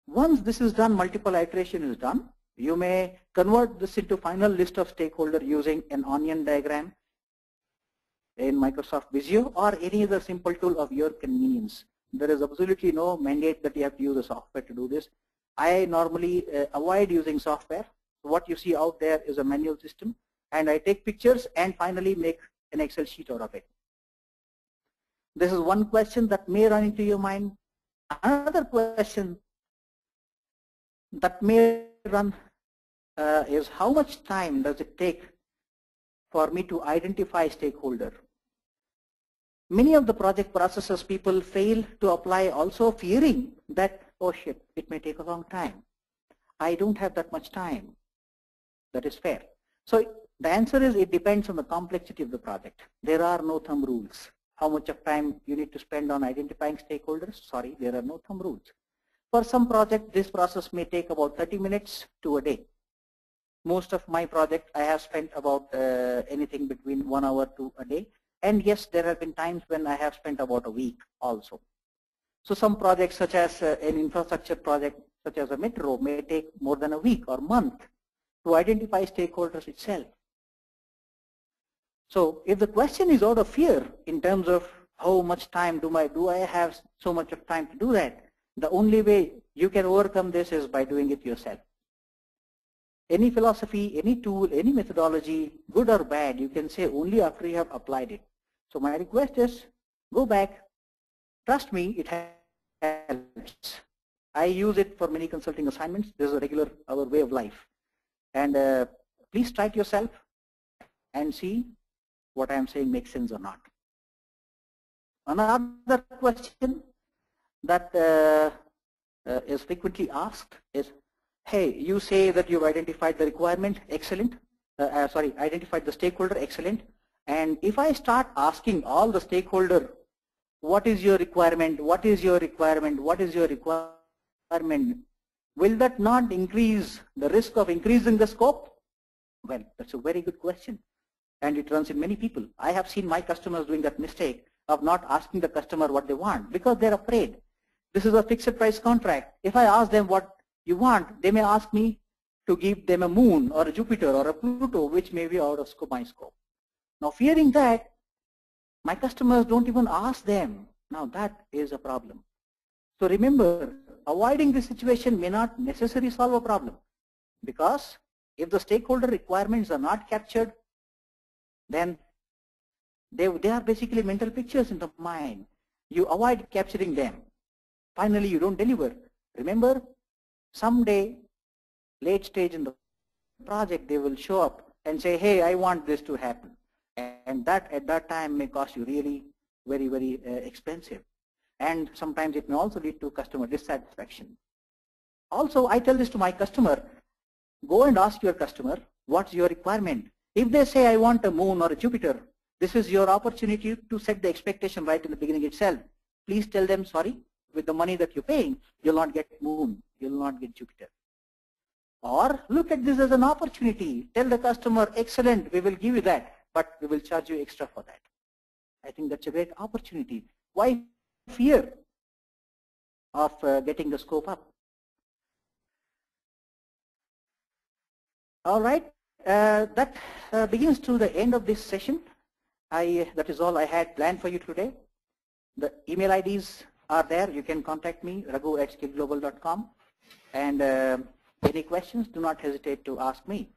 Once this is done, multiple iteration is done, you may convert this into final list of stakeholder using an onion diagram in Microsoft Visio or any other simple tool of your convenience. There is absolutely no mandate that you have to use a software to do this. I normally avoid using software. What you see out there is a manual system, and I take pictures and finally make an Excel sheet out of it. This is one question that may run into your mind. Another question that may run is, how much time does it take for me to identify stakeholder? Many of the project processes people fail to apply, also fearing that, oh shit, it may take a long time. I don't have that much time. That is fair. So the answer is, it depends on the complexity of the project. There are no thumb rules. how much of time you need to spend on identifying stakeholders? Sorry, there are no thumb rules. For some project, this process may take about 30 minutes to a day. Most of my project, I have spent about anything between 1 hour to a day. And yes, there have been times when I have spent about a week also. So some projects such as an infrastructure project, such as a metro, may take more than a week or month to identify stakeholders itself. So if the question is out of fear in terms of how much time do I have so much of time to do that, the only way you can overcome this is by doing it yourself. Any philosophy, any tool, any methodology, good or bad, you can say only after you have applied it. So my request is, go back, trust me, it helps. I use it for many consulting assignments. This is a regular, our way of life. And please try it yourself and see what I am saying makes sense or not. Another question that is frequently asked is, hey, you say that you've identified the requirement, excellent. Identified the stakeholder, excellent. And if I start asking all the stakeholder, what is your requirement, what is your requirement, what is your requirement, will that not increase the risk of increasing the scope? Well, that's a very good question. And it runs in many people. I have seen my customers doing that mistake of not asking the customer what they want because they're afraid. This is a fixed price contract. If I ask them what you want, they may ask me to give them a moon or a Jupiter or a Pluto, which may be out of my scope. Now, fearing that, my customers don't even ask them. Now, that is a problem. So remember, avoiding this situation may not necessarily solve a problem, because if the stakeholder requirements are not captured, then they are basically mental pictures in the mind. You avoid capturing them. Finally, you don't deliver. Remember, someday, late stage in the project, they will show up and say, hey, I want this to happen. And that at that time may cost you really very, very expensive. And sometimes it may also lead to customer dissatisfaction. Also, I tell this to my customer, go and ask your customer, what's your requirement? If they say, I want a moon or a Jupiter, this is your opportunity to set the expectation right in the beginning itself. Please tell them, sorry, with the money that you're paying, you'll not get moon, you'll not get Jupiter. Or look at this as an opportunity. Tell the customer, excellent, we will give you that, but we will charge you extra for that. I think that's a great opportunity. Why fear of getting the scope up? All right, that begins to the end of this session. That is all I had planned for you today. The email IDs are there. You can contact me, raghu@skillglobal.com. And any questions, do not hesitate to ask me.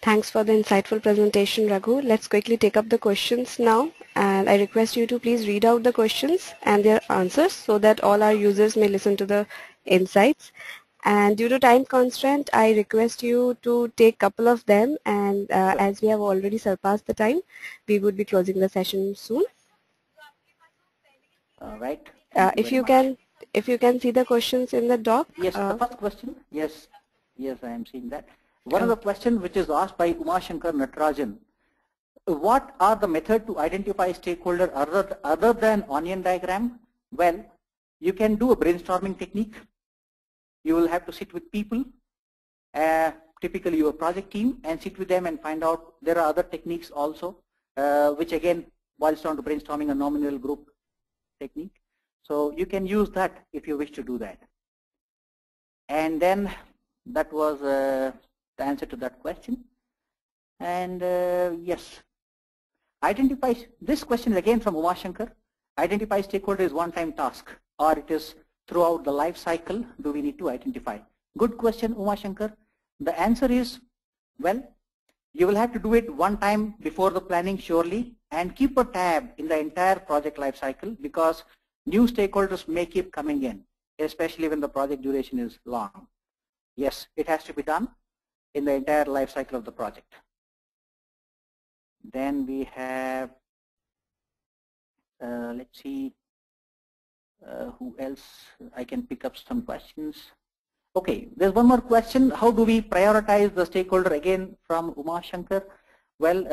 Thanks for the insightful presentation, Raghu. Let's quickly take up the questions now. And I request you to please read out the questions and their answers so that all our users may listen to the insights. And due to time constraint, I request you to take a couple of them. And as we have already surpassed the time, we would be closing the session soon. All right. If you can see the questions in the doc. Yes, the first question. Yes, I am seeing that. One of the questions which is asked by Umashankar Natarajan, what are the methods to identify stakeholder other than onion diagram? Well, you can do a brainstorming technique. You will have to sit with people, typically your project team, and sit with them and find out. There are other techniques also, which again boils down to brainstorming, a nominal group technique. So you can use that if you wish to do that. And then that was the answer to that question. And yes, identify, this question is again from Umashankar. Identify stakeholder is one-time task, or it is throughout the life cycle do we need to identify? Good question, Umashankar. The answer is, well, you will have to do it one time before the planning surely, and keep a tab in the entire project life cycle, because new stakeholders may keep coming in, especially when the project duration is long. Yes, it has to be done in the entire life cycle of the project. Then we have, let's see, who else? I can pick up some questions. Okay, there's one more question. How do we prioritize the stakeholder? Again from Umashankar. Well,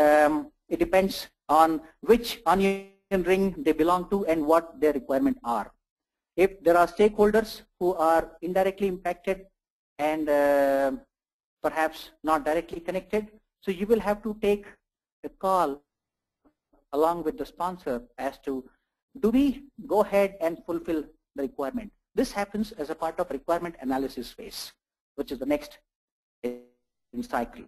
it depends on which onion ring they belong to and what their requirements are. If there are stakeholders who are indirectly impacted and perhaps not directly connected, so you will have to take a call along with the sponsor as to, do we go ahead and fulfill the requirement? This happens as a part of requirement analysis phase, which is the next in cycle.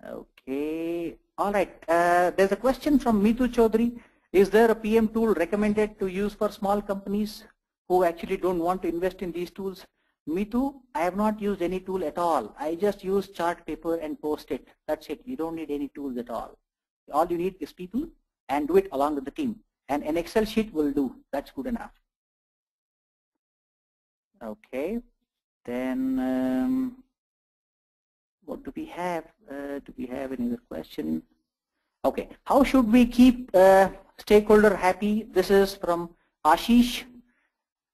Okay, all right. There's a question from Meetu Chaudhary. Is there a PM tool recommended to use for small companies who actually don't want to invest in these tools? Meetu, I have not used any tool at all. I just use chart paper and post it. That's it. You don't need any tools at all. All you need is people and do it along with the team. And an Excel sheet will do. That's good enough. Okay. Then what do we have? Do we have any other question? Okay. How should we keep stakeholder happy? This is from Ashish.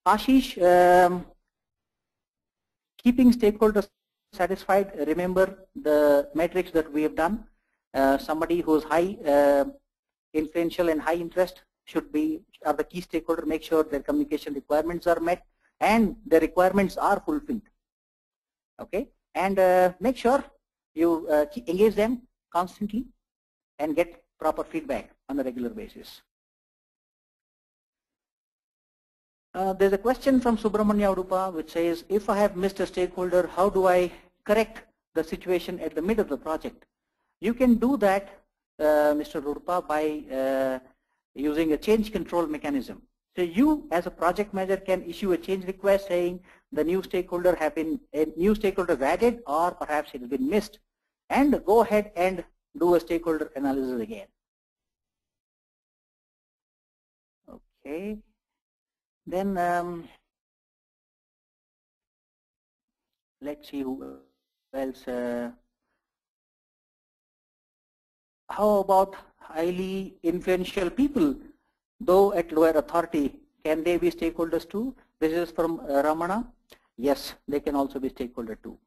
Ashish, keeping stakeholders satisfied, remember the metrics that we have done. Somebody who's high influential and high interest are the key stakeholder. Make sure their communication requirements are met and the requirements are fulfilled. Okay, and make sure you engage them constantly and get proper feedback on a regular basis. There's a question from Subramanya Udupa which says, if I have missed a stakeholder, how do I correct the situation at the mid of the project? You can do that, Mr. Udupa, by using a change control mechanism. So you as a project manager can issue a change request saying the new stakeholder is added, or perhaps it has been missed, and go ahead and do a stakeholder analysis again. Okay. Then let's see who else. How about highly influential people, though at lower authority? Can they be stakeholders too? This is from Ramana. Yes, they can also be stakeholder too.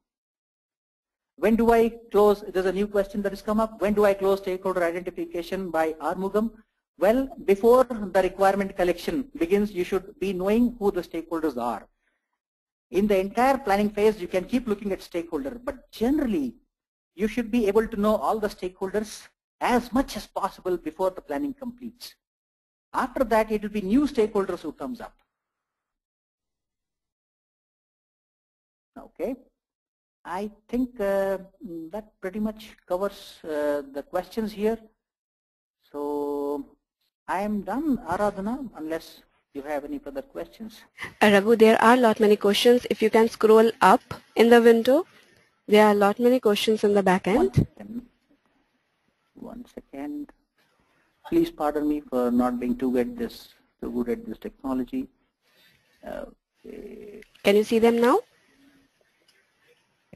When do I close? There's a new question that has come up. When do I close stakeholder identification by Armugam? Well, before the requirement collection begins, you should be knowing who the stakeholders are. In the entire planning phase, you can keep looking at stakeholder, but generally, you should be able to know all the stakeholders as much as possible before the planning completes. After that, it will be new stakeholders who comes up. Okay. I think that pretty much covers the questions here. So I am done, Aradhana, unless you have any further questions. Raghu, there are a lot many questions. If you can scroll up in the window, there are a lot many questions in the back end. 1 second. Please pardon me for not being too good at this technology. Okay. Can you see them now?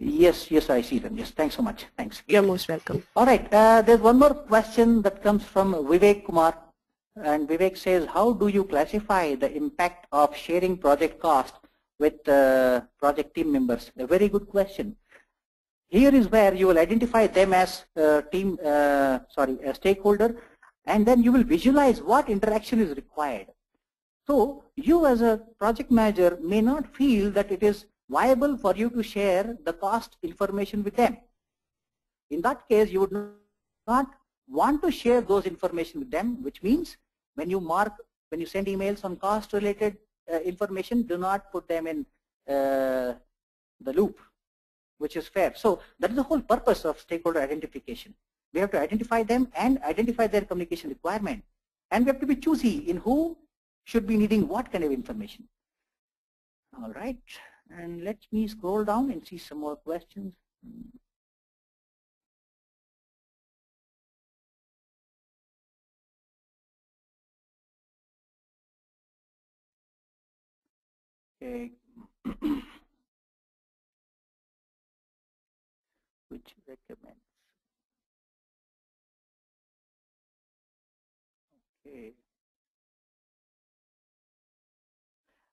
Yes, I see them. Yes, thanks so much. Thanks. You're most welcome. All right. There's one more question that comes from Vivek Kumar. And Vivek says, how do you classify the impact of sharing project cost with project team members? A very good question. Here is where you will identify them as a stakeholder, and then you will visualize what interaction is required. So you as a project manager may not feel that it is viable for you to share the cost information with them. In that case, you would not want to share those information with them, which means when you send emails on cost related information, do not put them in the loop, which is fair. So that is the whole purpose of stakeholder identification. We have to identify them and identify their communication requirement. And we have to be choosy in who should be needing what kind of information. All right. And let me scroll down and see some more questions. Okay. Which recommends? Okay.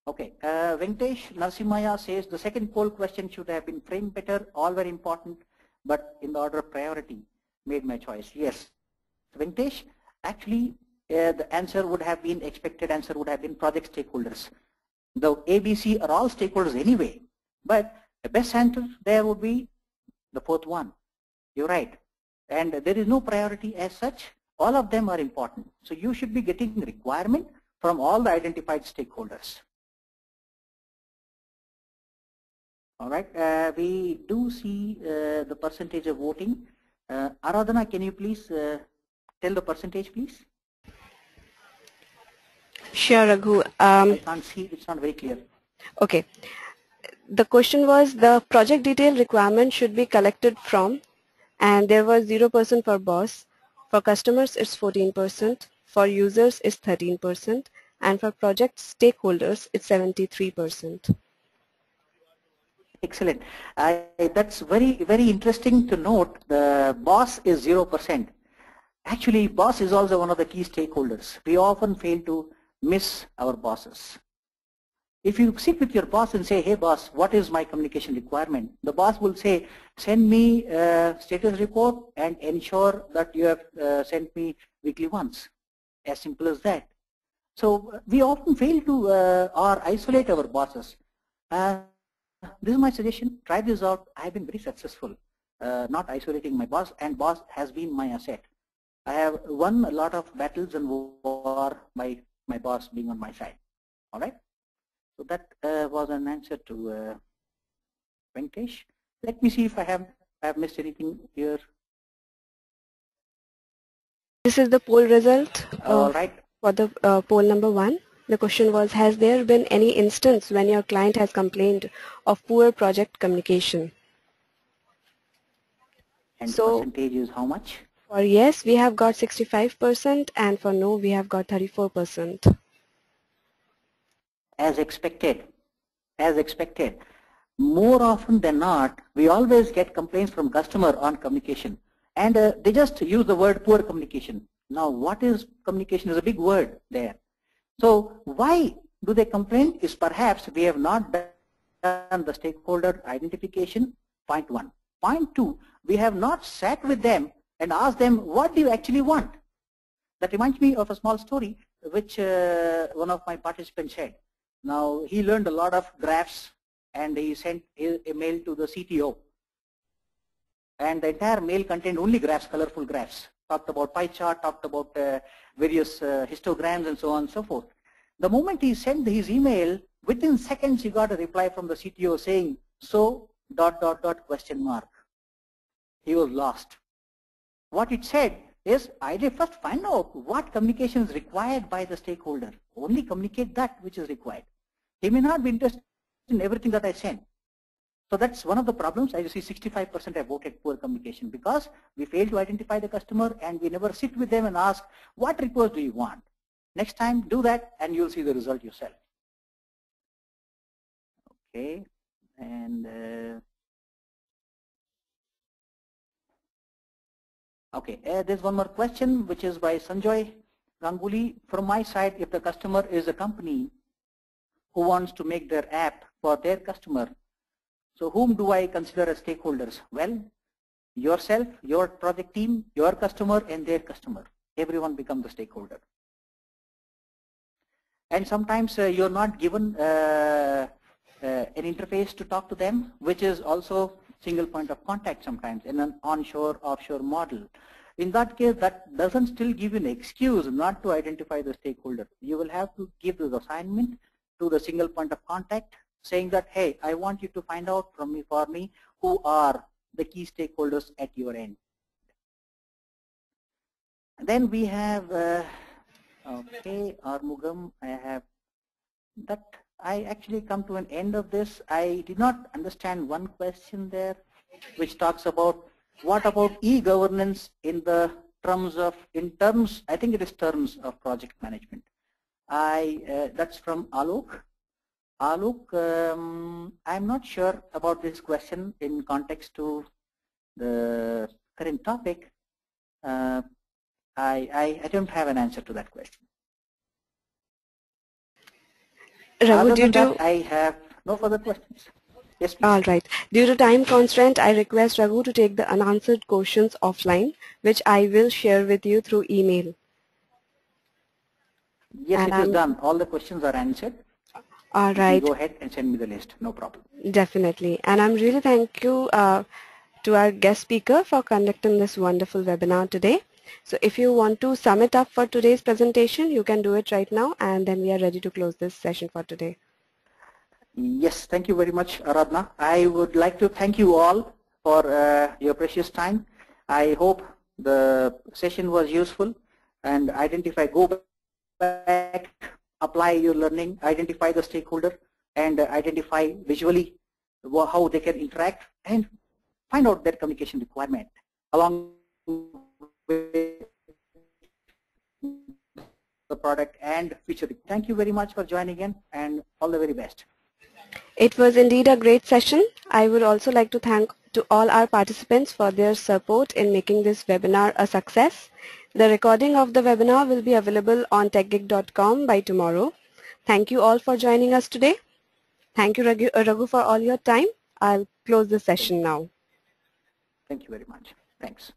Okay, Venkatesh Narsimaya says the second poll question should have been framed better, all very important, but in the order of priority, made my choice. Yes, Venkatesh, Actually, the answer would have been, expected answer would have been project stakeholders. The ABC are all stakeholders anyway, but the best answer there would be the fourth one. You're right. And there is no priority as such. All of them are important. So you should be getting requirement from all the identified stakeholders. All right. We do see the percentage of voting. Aradhana, can you please tell the percentage, please? Sure, Raghu. I can't see. It's not very clear. Okay. The question was the project detail requirement should be collected from, and there was 0% for boss. For customers, it's 14%. For users, it's 13%. And for project stakeholders, it's 73%. Excellent. That's very, very interesting to note. The boss is 0%. Actually, boss is also one of the key stakeholders. We often fail to miss our bosses. If you sit with your boss and say, hey boss, what is my communication requirement? The boss will say, send me a status report and ensure that you have sent me weekly once. As simple as that. So we often fail to or isolate our bosses. This is my suggestion. Try this out. I have been very successful not isolating my boss, and boss has been my asset. I have won a lot of battles and war by my boss being on my side. All right. So that was an answer to Venkatesh. Let me see if I have missed anything here. This is the poll result All right. for the poll number 1. The question was, has there been any instance when your client has complained of poor project communication? And so, percentage is how much? For yes, we have got 65%, and for no, we have got 34%. As expected. As expected. More often than not, we always get complaints from customer on communication. And they just use the word poor communication. Now, what is communication is a big word there. So why do they complain is perhaps we have not done the stakeholder identification, point 1. Point 2, we have not sat with them and asked them, what do you actually want? That reminds me of a small story which one of my participants shared. Now, he learned a lot of graphs and he sent a mail to the CTO. And the entire mail contained only graphs, colorful graphs. Talked about pie chart, talked about various histograms and so on and so forth. The moment he sent his email, within seconds he got a reply from the CTO saying, so ... question mark. He was lost. What it said is, I did first find out what communication is required by the stakeholder. Only communicate that which is required. He may not be interested in everything that I send. So that's one of the problems. I see 65% have voted poor communication because we fail to identify the customer and we never sit with them and ask, what request do you want? Next time, do that and you'll see the result yourself. Okay, and okay, there's one more question which is by Sanjoy Ganguly. From my side, if the customer is a company who wants to make their app for their customer, so whom do I consider as stakeholders? Well, yourself, your project team, your customer and their customer. Everyone becomes the stakeholder. And sometimes you're not given an interface to talk to them, which is also single point of contact sometimes in an onshore, offshore model. In that case, that doesn't still give you an excuse not to identify the stakeholder. You will have to give the assignment to the single point of contact saying that, hey, I want you to find out for me who are the key stakeholders at your end. And then we have, okay, Armugam, I have that. I actually come to an end of this. I did not understand one question there, which talks about what about e-governance in the terms of, I think it is terms of project management. That's from Alok. Alok, I'm not sure about this question in context to the current topic. I don't have an answer to that question. Raghu, Other than that, I have no further questions. Yes, please. All right. Due to time constraint, I request Raghu to take the unanswered questions offline, which I will share with you through email. Yes, And it is done. All the questions are answered. All You can right. go ahead and send me the list. No problem. Definitely. And I'm really thank you to our guest speaker for conducting this wonderful webinar today. So if you want to sum it up for today's presentation, you can do it right now, and then we are ready to close this session for today. Yes, thank you very much, Aradhana. I would like to thank you all for your precious time. I hope the session was useful, and go back, apply your learning, identify the stakeholder, and identify visually how they can interact, and find out their communication requirement along with the product and feature. Thank you very much for joining in, and all the very best. It was indeed a great session. I would also like to thank to all our participants for their support in making this webinar a success. The recording of the webinar will be available on techgig.com by tomorrow. Thank you all for joining us today. Thank you, Raghu, for all your time. I'll close the session now. Thank you very much. Thanks.